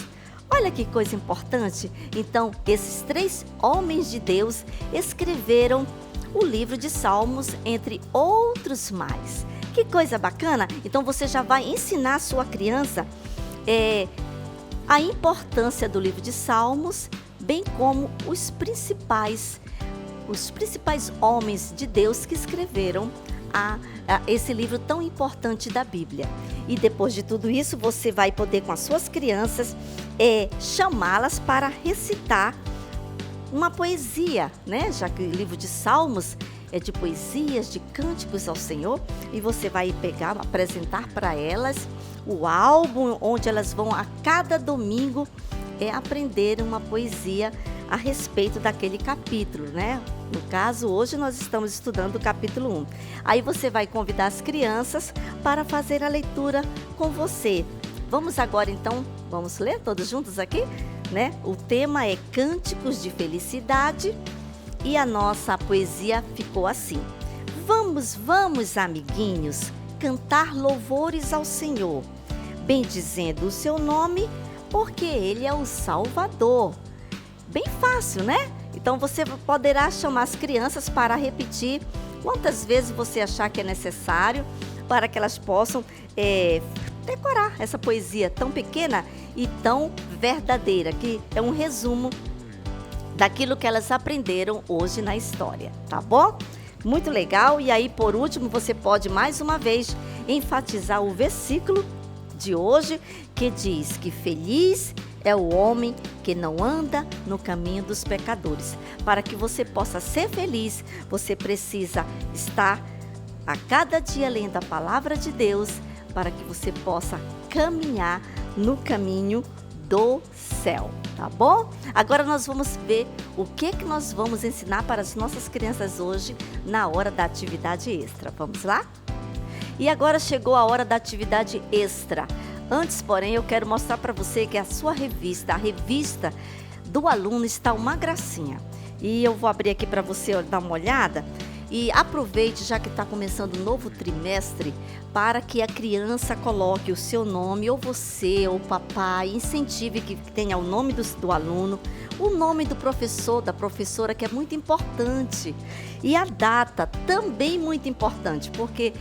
Olha que coisa importante. Então, esses 3 homens de Deus escreveram o livro de Salmos, entre outros mais. Que coisa bacana! Então você já vai ensinar a sua criança a importância do livro de Salmos, bem como os principais homens de Deus que escreveram esse livro tão importante da Bíblia. E depois de tudo isso, você vai poder com as suas crianças chamá-las para recitar uma poesia, né? Já que o livro de Salmos é de poesias, de cânticos ao Senhor, e você vai apresentar para elas o álbum onde elas vão a cada domingo aprender uma poesia a respeito daquele capítulo, né? No caso, hoje nós estamos estudando o capítulo 1. Aí você vai convidar as crianças para fazer a leitura com você. Vamos agora então, vamos ler todos juntos aqui, né? O tema é Cânticos de Felicidade e a nossa poesia ficou assim. Vamos, amiguinhos, cantar louvores ao Senhor, bendizendo o seu nome, porque Ele é o Salvador. Bem fácil, né? Então você poderá chamar as crianças para repetir quantas vezes você achar que é necessário, para que elas possam decorar essa poesia tão pequena e tão verdadeira, que é um resumo daquilo que elas aprenderam hoje na história, tá bom? Muito legal. E aí, por último, você pode mais uma vez enfatizar o versículo de hoje, que diz que feliz é o homem que não anda no caminho dos pecadores. Para que você possa ser feliz, você precisa estar a cada dia lendo a palavra de Deus, para que você possa caminhar no caminho do céu, tá bom? Agora nós vamos ver o que nós vamos ensinar para as nossas crianças hoje na hora da atividade extra. Vamos lá? E agora chegou a hora da atividade extra. Antes, porém, eu quero mostrar para você que a sua revista, a revista do aluno, está uma gracinha. E eu vou abrir aqui para você dar uma olhada. E aproveite, já que está começando o novo trimestre, para que a criança coloque o seu nome, ou você, ou o papai, incentive que tenha o nome do aluno, o nome do professor, da professora, que é muito importante. E a data também muito importante, porque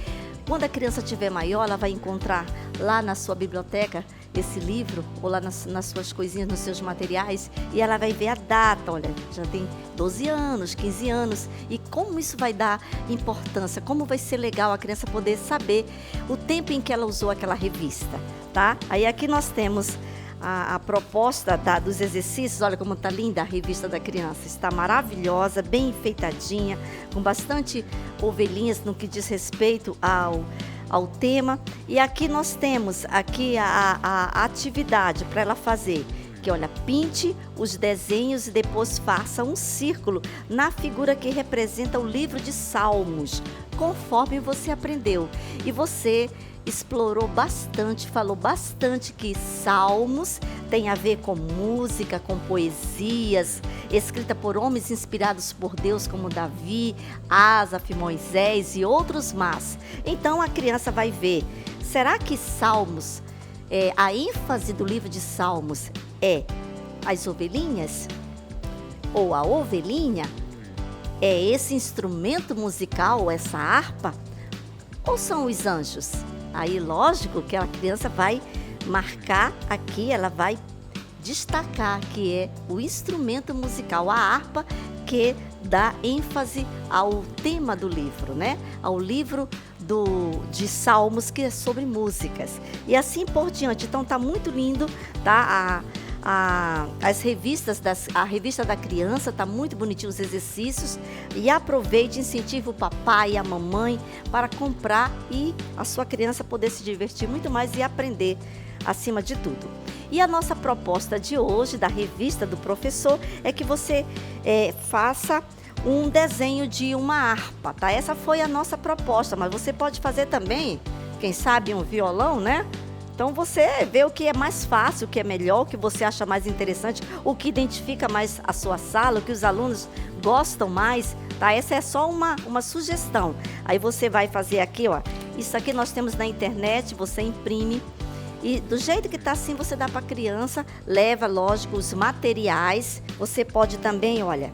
quando a criança estiver maior, ela vai encontrar lá na sua biblioteca esse livro, ou lá nas suas coisinhas, nos seus materiais, e ela vai ver a data, olha, já tem 12 anos, 15 anos, e como isso vai dar importância, como vai ser legal a criança poder saber o tempo em que ela usou aquela revista, tá? Aí aqui nós temos a proposta dos exercícios. Olha como está linda a revista da criança, está maravilhosa, bem enfeitadinha, com bastante ovelhinhas no que diz respeito ao tema. E aqui nós temos aqui a atividade para ela fazer, que olha, pinte os desenhos e depois faça um círculo na figura que representa o livro de Salmos, conforme você aprendeu. E você explorou bastante, falou bastante que Salmos tem a ver com música, com poesias, escrita por homens inspirados por Deus como Davi, Asaf, Moisés e outros mais. Então a criança vai ver, será que Salmos, a ênfase do livro de Salmos é as ovelhinhas? Ou a ovelhinha? É esse instrumento musical, essa harpa? Ou são os anjos? Aí, lógico que a criança vai marcar aqui, ela vai destacar que é o instrumento musical, a harpa, que dá ênfase ao tema do livro, né? Ao livro de Salmos, que é sobre músicas. E assim por diante. Então, tá muito lindo, tá? As revistas, a revista da criança, tá muito bonitinho os exercícios. E aproveite, incentive o papai e a mamãe para comprar e a sua criança poder se divertir muito mais e aprender acima de tudo. E a nossa proposta de hoje, da revista do professor, é que você faça um desenho de uma harpa, tá? Essa foi a nossa proposta, mas você pode fazer também, quem sabe, um violão, né? Então você vê o que é mais fácil, o que é melhor, o que você acha mais interessante, o que identifica mais a sua sala, o que os alunos gostam mais, tá? Essa é só uma sugestão. Aí você vai fazer aqui, ó, isso aqui nós temos na internet, você imprime e do jeito que tá assim você dá para a criança, leva, lógico, os materiais. Você pode também, olha,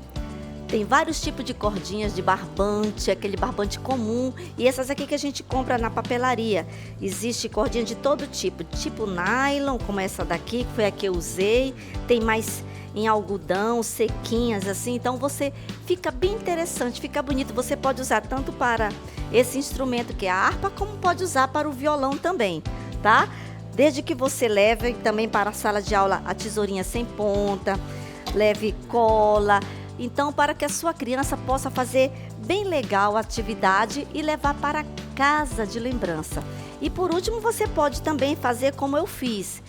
tem vários tipos de cordinhas de barbante, aquele barbante comum, e essas aqui que a gente compra na papelaria. Existe cordinha de todo tipo, tipo nylon, como essa daqui, que foi a que eu usei. Tem mais em algodão, sequinhas assim, então você fica bem interessante, fica bonito. Você pode usar tanto para esse instrumento que é a harpa, como pode usar para o violão também, tá? Desde que você leve também para a sala de aula a tesourinha sem ponta, leve cola. Então, para que a sua criança possa fazer bem legal a atividade e levar para casa de lembrança. E por último, você pode também fazer como eu fiz.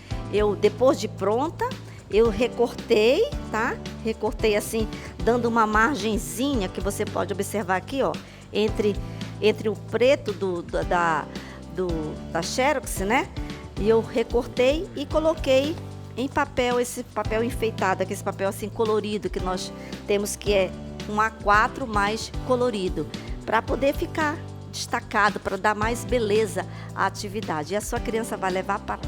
Depois de pronta, eu recortei, tá? Recortei assim, dando uma margenzinha que você pode observar aqui, ó, entre o preto da Xerox, né? E eu recortei e coloquei em papel, esse papel enfeitado, esse papel assim colorido que nós temos, que é um A4 mais colorido, para poder ficar destacado, para dar mais beleza à atividade. E a sua criança vai levar para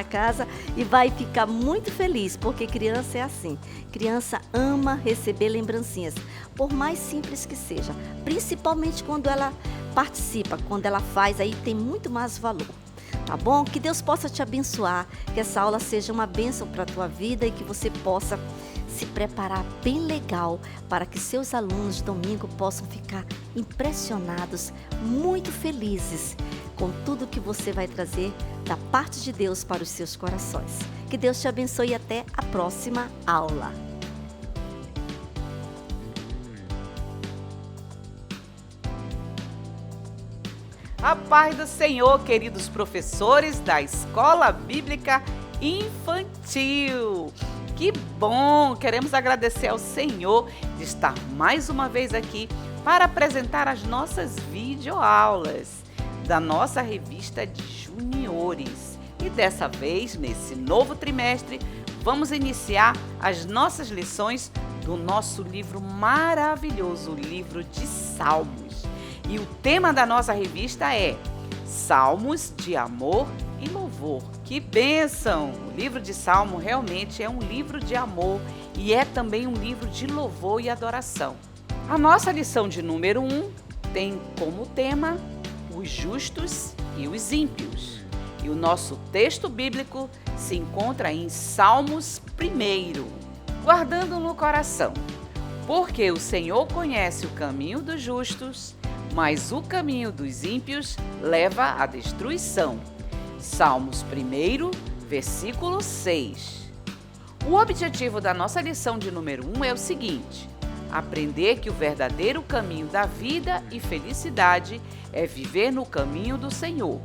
casa e vai ficar muito feliz, porque criança é assim. Criança ama receber lembrancinhas, por mais simples que seja, principalmente quando ela participa, quando ela faz, aí tem muito mais valor. Tá bom? Que Deus possa te abençoar, que essa aula seja uma bênção para a tua vida e que você possa se preparar bem legal para que seus alunos domingo possam ficar impressionados, muito felizes com tudo que você vai trazer da parte de Deus para os seus corações. Que Deus te abençoe e até a próxima aula. A paz do Senhor, queridos professores da Escola Bíblica Infantil. Que bom! Queremos agradecer ao Senhor de estar mais uma vez aqui para apresentar as nossas videoaulas da nossa revista de juniores. E dessa vez, nesse novo trimestre, vamos iniciar as nossas lições do nosso livro maravilhoso, o livro de Salmos. E o tema da nossa revista é Salmos de Amor e Louvor. Que bênção! O livro de Salmo realmente é um livro de amor e é também um livro de louvor e adoração. A nossa lição de número 1 tem como tema os justos e os ímpios. E o nosso texto bíblico se encontra em Salmos 1, guardando no coração. Porque o Senhor conhece o caminho dos justos, mas o caminho dos ímpios leva à destruição. Salmos 1, versículo 6. O objetivo da nossa lição de número 1 é o seguinte: aprender que o verdadeiro caminho da vida e felicidade é viver no caminho do Senhor,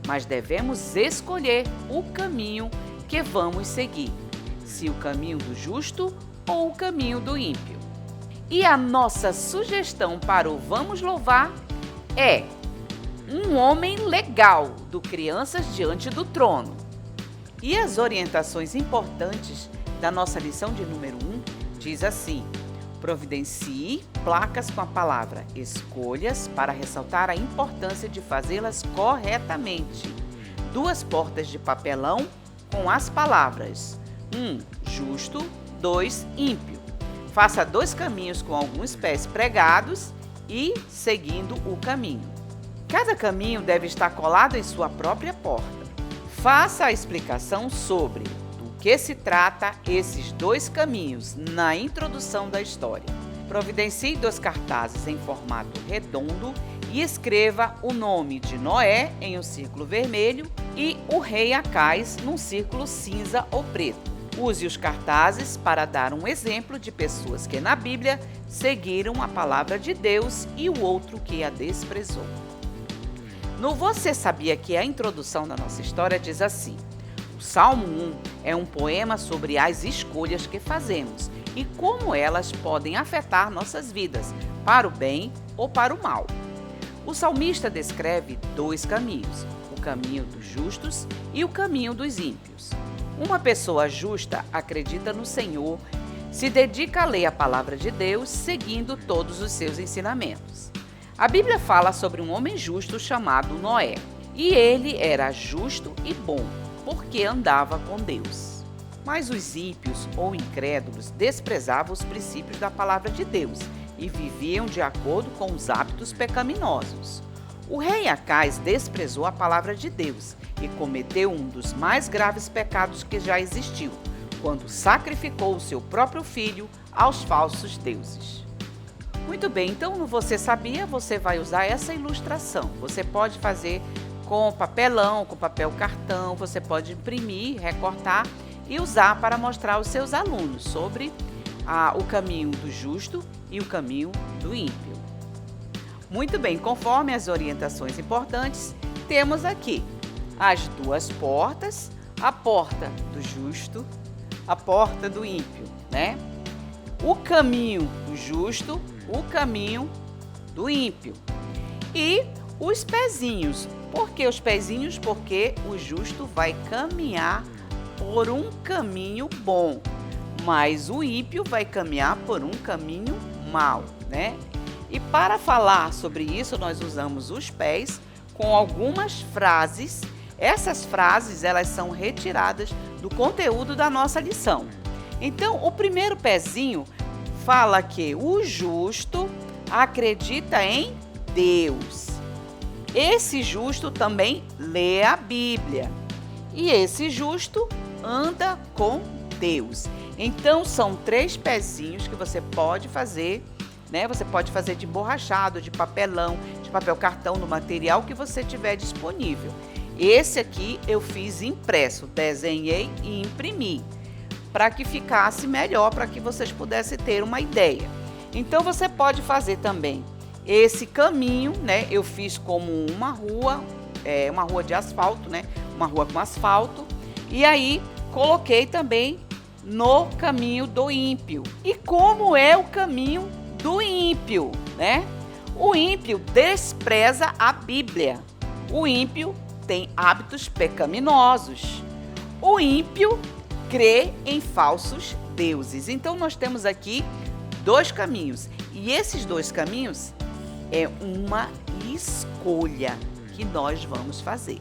mas devemos escolher o caminho que vamos seguir, se o caminho do justo ou o caminho do ímpio. E a nossa sugestão para o Vamos Louvar é um homem legal, do Crianças Diante do Trono. E as orientações importantes da nossa lição de número 1 diz assim: providencie placas com a palavra escolhas para ressaltar a importância de fazê-las corretamente. 2 portas de papelão com as palavras 1, justo, 2, ímpio. Faça 2 caminhos com alguns pés pregados e seguindo o caminho. Cada caminho deve estar colado em sua própria porta. Faça a explicação sobre do que se trata esses 2 caminhos na introdução da história. Providencie 2 cartazes em formato redondo e escreva o nome de Noé em um círculo vermelho e o rei Acais num círculo cinza ou preto. Use os cartazes para dar um exemplo de pessoas que na Bíblia seguiram a palavra de Deus e o outro que a desprezou. No Você Sabia Que? A introdução da nossa história diz assim: o Salmo 1 é um poema sobre as escolhas que fazemos e como elas podem afetar nossas vidas, para o bem ou para o mal. O salmista descreve 2 caminhos, o caminho dos justos e o caminho dos ímpios. Uma pessoa justa acredita no Senhor, se dedica a ler a palavra de Deus, seguindo todos os seus ensinamentos. A Bíblia fala sobre um homem justo chamado Noé, e ele era justo e bom, porque andava com Deus. Mas os ímpios ou incrédulos desprezavam os princípios da palavra de Deus e viviam de acordo com os hábitos pecaminosos. O rei Acais desprezou a palavra de Deus e cometeu um dos mais graves pecados que já existiu, quando sacrificou o seu próprio filho aos falsos deuses. Muito bem, então no Você Sabia? Você vai usar essa ilustração. Você pode fazer com papelão, com papel cartão, você pode imprimir, recortar e usar para mostrar aos seus alunos sobre o caminho do justo e o caminho do ímpio. Muito bem, conforme as orientações importantes, temos aqui as 2 portas, a porta do justo, a porta do ímpio, né? O caminho do justo, o caminho do ímpio. E os pezinhos. Por que os pezinhos? Porque o justo vai caminhar por um caminho bom, mas o ímpio vai caminhar por um caminho mau, né? E para falar sobre isso, nós usamos os pés com algumas frases. Essas frases, elas são retiradas do conteúdo da nossa lição. Então, o primeiro pezinho fala que o justo acredita em Deus. Esse justo também lê a Bíblia. E esse justo anda com Deus. Então, são 3 pezinhos que você pode fazer, né? Você pode fazer de borrachado, de papelão, de papel cartão, no material que você tiver disponível. Esse aqui eu fiz impresso, desenhei e imprimi, para que ficasse melhor, para que vocês pudessem ter uma ideia. Então, você pode fazer também esse caminho, né? Eu fiz como uma rua de asfalto, né? Uma rua com asfalto. E aí, coloquei também no caminho do ímpio. E como é o caminho do ímpio, né? O ímpio despreza a Bíblia. O ímpio tem hábitos pecaminosos. O ímpio crê em falsos deuses. Então nós temos aqui 2 caminhos. E esses 2 caminhos é uma escolha que nós vamos fazer.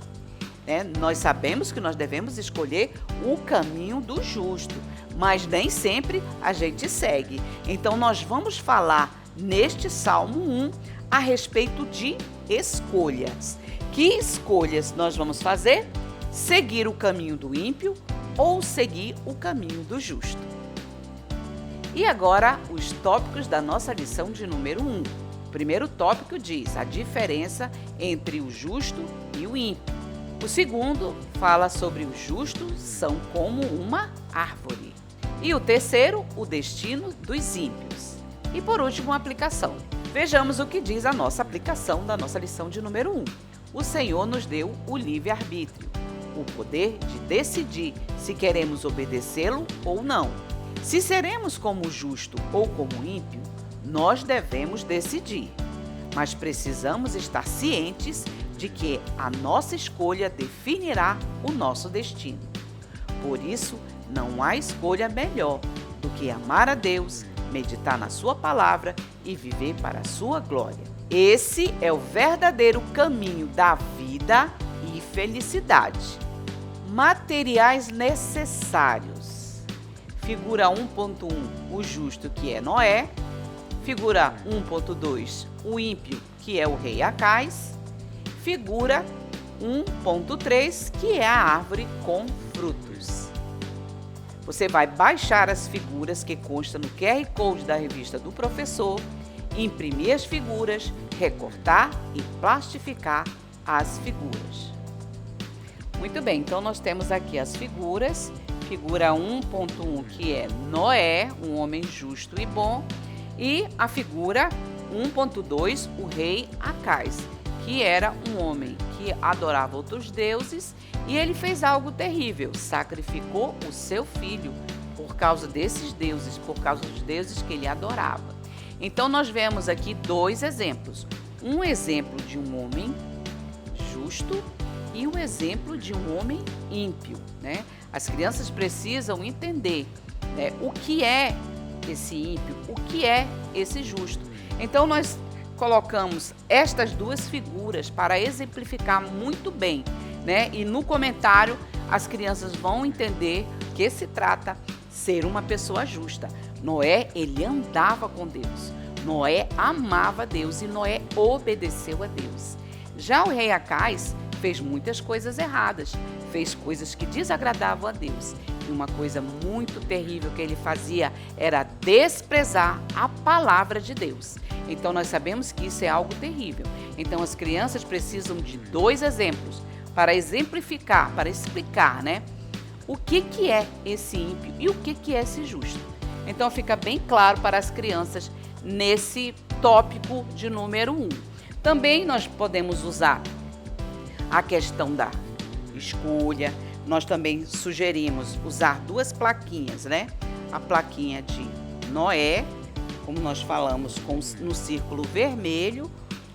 Nós sabemos que nós devemos escolher o caminho do justo, mas nem sempre a gente segue. Então nós vamos falar neste Salmo 1 a respeito de escolhas. Que escolhas nós vamos fazer? Seguir o caminho do ímpio ou seguir o caminho do justo? E agora os tópicos da nossa lição de número 1. O primeiro tópico diz a diferença entre o justo e o ímpio. O segundo fala sobre os justos são como uma árvore. E o terceiro, o destino dos ímpios. E por último, a aplicação. Vejamos o que diz a nossa aplicação da nossa lição de número 1. O Senhor nos deu o livre-arbítrio, o poder de decidir se queremos obedecê-lo ou não. Se seremos como o justo ou como o ímpio, nós devemos decidir. Mas precisamos estar cientes de que a nossa escolha definirá o nosso destino. Por isso, não há escolha melhor do que amar a Deus, meditar na sua palavra e viver para a sua glória. Esse é o verdadeiro caminho da vida e felicidade. Materiais necessários. Figura 1.1, o justo, que é Noé. Figura 1.2, o ímpio, que é o rei Acais. Figura 1.3, que é a árvore com frutos. Você vai baixar as figuras que constam no QR Code da revista do professor, imprimir as figuras, recortar e plastificar as figuras. Muito bem, então nós temos aqui as figuras. Figura 1.1, que é Noé, um homem justo e bom. E a figura 1.2, o rei Acais, que era um homem que adorava outros deuses e ele fez algo terrível, sacrificou o seu filho por causa desses deuses, por causa dos deuses que ele adorava. Então nós vemos aqui 2 exemplos, um exemplo de um homem justo e um exemplo de um homem ímpio, As crianças precisam entender, o que é esse ímpio, o que é esse justo. Então nós colocamos estas 2 figuras para exemplificar muito bem, E no comentário as crianças vão entender que se trata ser uma pessoa justa. Noé, ele andava com Deus. Noé amava Deus e Noé obedeceu a Deus. Já o rei Acais fez muitas coisas erradas, fez coisas que desagradavam a Deus. E uma coisa muito terrível que ele fazia era desprezar a palavra de Deus. Então nós sabemos que isso é algo terrível. Então as crianças precisam de 2 exemplos para exemplificar, para explicar, o que é esse ímpio e o que é esse justo. Então fica bem claro para as crianças nesse tópico de número 1. Também nós podemos usar a questão da escolha. Nós também sugerimos usar 2 plaquinhas, A plaquinha de Noé, como nós falamos, no círculo vermelho,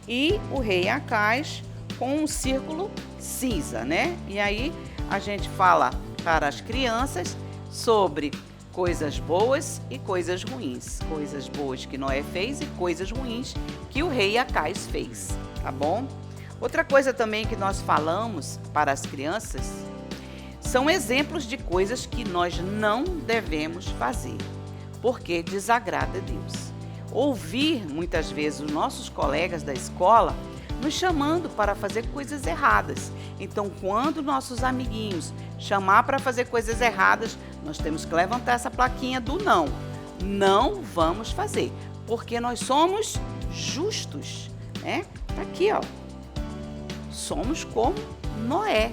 e o rei Acais com um círculo cinza, E aí a gente fala para as crianças sobre coisas boas e coisas ruins. Coisas boas que Noé fez e coisas ruins que o rei Acais fez, tá bom? Outra coisa também que nós falamos para as crianças são exemplos de coisas que nós não devemos fazer, porque desagrada a Deus. Ouvir muitas vezes os nossos colegas da escola nos chamando para fazer coisas erradas. Então, quando nossos amiguinhos chamar para fazer coisas erradas, nós temos que levantar essa plaquinha do não. Não vamos fazer, porque nós somos justos, Tá aqui, Somos como Noé.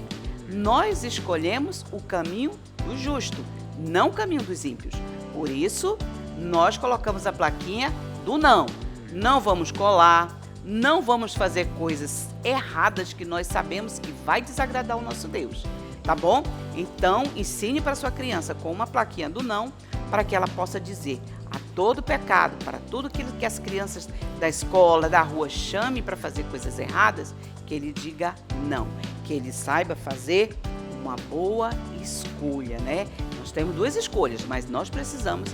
Nós escolhemos o caminho do justo, não o caminho dos ímpios. Por isso, nós colocamos a plaquinha do não. Não vamos colar, não vamos fazer coisas erradas que nós sabemos que vai desagradar o nosso Deus, tá bom? Então, ensine para sua criança com uma plaquinha do não, para que ela possa dizer a todo pecado, para tudo aquilo que as crianças da escola, da rua chamem para fazer coisas erradas, que ele diga não, que ele saiba fazer uma boa escolha, Nós temos duas escolhas, mas nós precisamos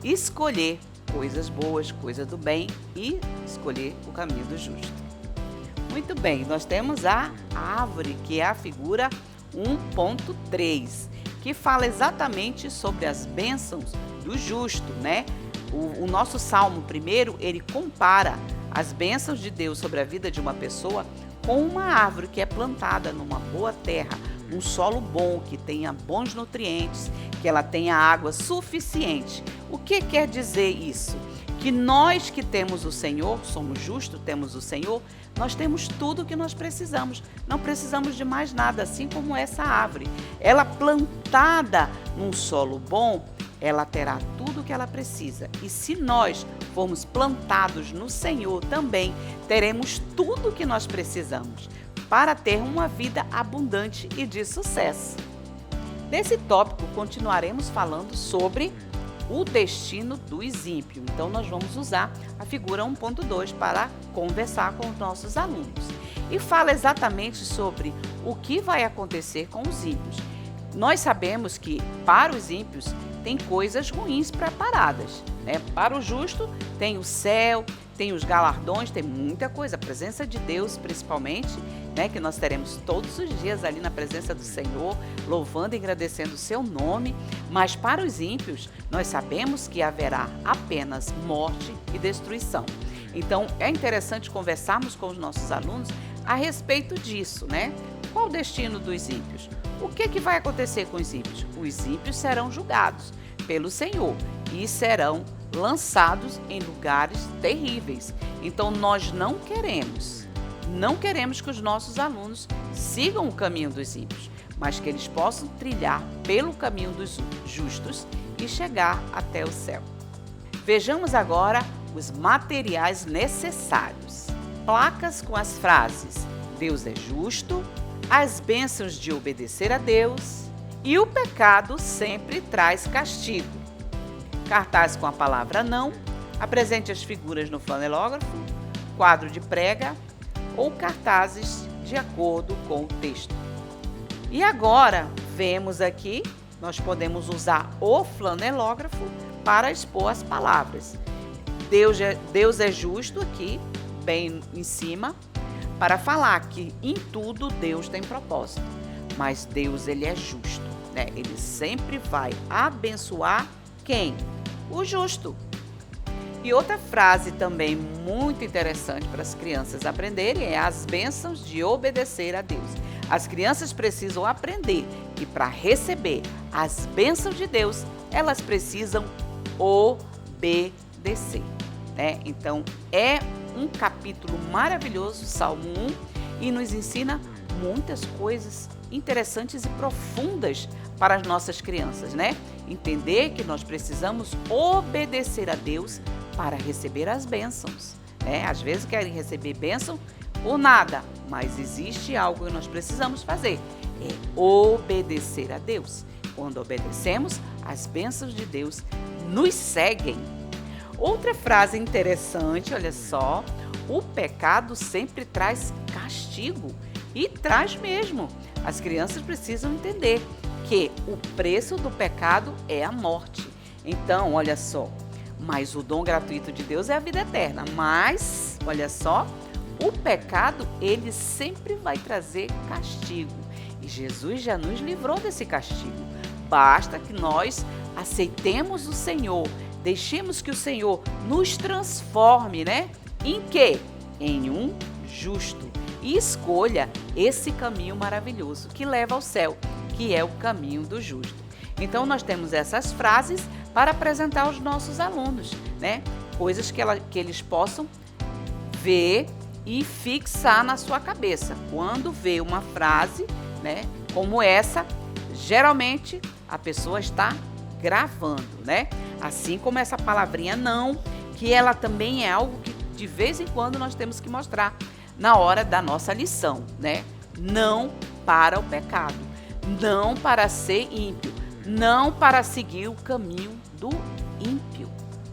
escolher coisas boas, coisas do bem e escolher o caminho do justo. Muito bem, nós temos a árvore, que é a figura 1.3, que fala exatamente sobre as bênçãos do justo, né? O nosso Salmo primeiro, ele compara as bênçãos de Deus sobre a vida de uma pessoa com uma árvore que é plantada numa boa terra, num solo bom, que tenha bons nutrientes, que ela tenha água suficiente. O que quer dizer isso? Que nós que temos o Senhor, somos justos, temos o Senhor, nós temos tudo o que nós precisamos. Não precisamos de mais nada, assim como essa árvore. Ela plantada num solo bom, ela terá tudo o que ela precisa. E se nós formos plantados no Senhor também, teremos tudo o que nós precisamos para ter uma vida abundante e de sucesso. Nesse tópico, continuaremos falando sobre o destino dos ímpios. Então, nós vamos usar a figura 1.2 para conversar com os nossos alunos. E fala exatamente sobre o que vai acontecer com os ímpios. Nós sabemos que para os ímpios tem coisas ruins preparadas, né? Para o justo tem o céu, tem os galardões, tem muita coisa, a presença de Deus principalmente, né? Que nós teremos todos os dias ali na presença do Senhor, louvando e agradecendo o seu nome. Mas para os ímpios, nós sabemos que haverá apenas morte e destruição. Então, é interessante conversarmos com os nossos alunos a respeito disso, né? Qual o destino dos ímpios? O que vai acontecer com os ímpios? Os ímpios serão julgados pelo Senhor e serão lançados em lugares terríveis. Então, nós não queremos que os nossos alunos sigam o caminho dos ímpios, mas que eles possam trilhar pelo caminho dos justos e chegar até o céu. Vejamos agora os materiais necessários. Placas com as frases: Deus é justo, as bênçãos de obedecer a Deus e o pecado sempre traz castigo. Cartaz com a palavra não, apresente as figuras no flanelógrafo, quadro de prega ou cartazes de acordo com o texto. E agora, vemos aqui, nós podemos usar o flanelógrafo para expor as palavras. Deus é justo aqui, bem em cima, para falar que em tudo Deus tem propósito. Mas Deus, ele é justo, né? Ele sempre vai abençoar quem? O justo. E outra frase também muito interessante para as crianças aprenderem é as bênçãos de obedecer a Deus. As crianças precisam aprender que para receber as bênçãos de Deus, elas precisam obedecer, né? Então, é um capítulo maravilhoso, Salmo 1, e nos ensina muitas coisas interessantes e profundas para as nossas crianças, né? Entender que nós precisamos obedecer a Deus para receber as bênçãos, né? Às vezes querem receber bênção por nada, mas existe algo que nós precisamos fazer, é obedecer a Deus. Quando obedecemos, as bênçãos de Deus nos seguem. Outra frase interessante, olha só, o pecado sempre traz castigo, e traz mesmo. As crianças precisam entender que o preço do pecado é a morte. Então, olha só, mas o dom gratuito de Deus é a vida eterna. Mas, olha só, o pecado, ele sempre vai trazer castigo. E Jesus já nos livrou desse castigo. Basta que nós aceitemos o Senhor, deixemos que o Senhor nos transforme, né? Em quê? Em um justo. E escolha esse caminho maravilhoso que leva ao céu, que é o caminho do justo. Então, nós temos essas frases para apresentar aos nossos alunos, né? Coisas que eles possam ver e fixar na sua cabeça. Quando vê uma frase, né, como essa, geralmente a pessoa está gravando, né? Assim como essa palavrinha não, que ela também é algo que de vez em quando nós temos que mostrar na hora da nossa lição, né? Não para o pecado, não para ser ímpio, não para seguir o caminho do ímpio,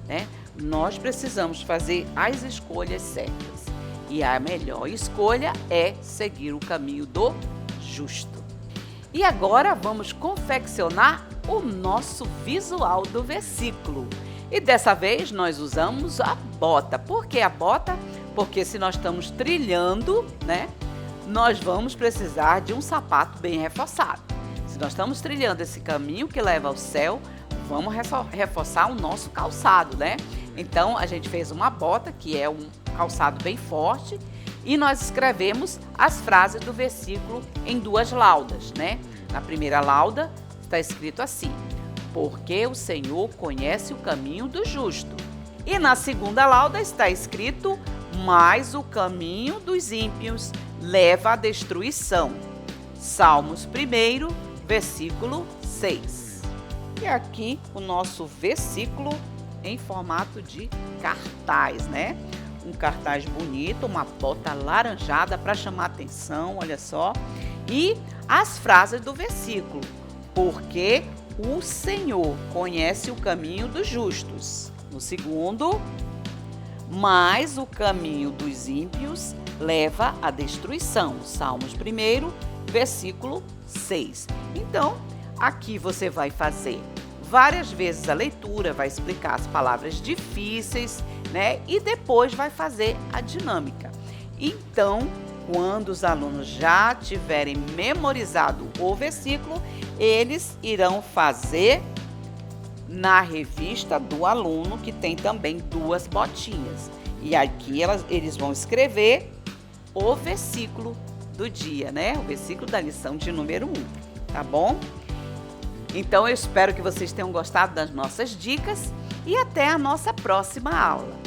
né? Nós precisamos fazer as escolhas certas. E a melhor escolha é seguir o caminho do justo. E agora vamos confeccionar o nosso visual do versículo. E dessa vez nós usamos a bota. Por que a bota? Porque se nós estamos trilhando, né, nós vamos precisar de um sapato bem reforçado. Se nós estamos trilhando esse caminho que leva ao céu, vamos reforçar o nosso calçado, né? Então a gente fez uma bota, que é um calçado bem forte, e nós escrevemos as frases do versículo em duas laudas, né? Na primeira lauda está escrito assim: porque o Senhor conhece o caminho do justo. E na segunda lauda está escrito: mas o caminho dos ímpios leva à destruição. Salmos 1, versículo 6. E aqui o nosso versículo em formato de cartaz, né? Um cartaz bonito, uma bota laranjada para chamar atenção, olha só. E as frases do versículo: porque o Senhor conhece o caminho dos justos. No segundo: mas o caminho dos ímpios leva à destruição. Salmos 1, versículo 6. Então, aqui você vai fazer várias vezes a leitura, vai explicar as palavras difíceis, né? E depois vai fazer a dinâmica. Então, quando os alunos já tiverem memorizado o versículo, eles irão fazer na revista do aluno, que tem também duas botinhas. E aqui eles vão escrever o versículo do dia, né? O versículo da lição de número 1, tá bom? Então eu espero que vocês tenham gostado das nossas dicas e até a nossa próxima aula.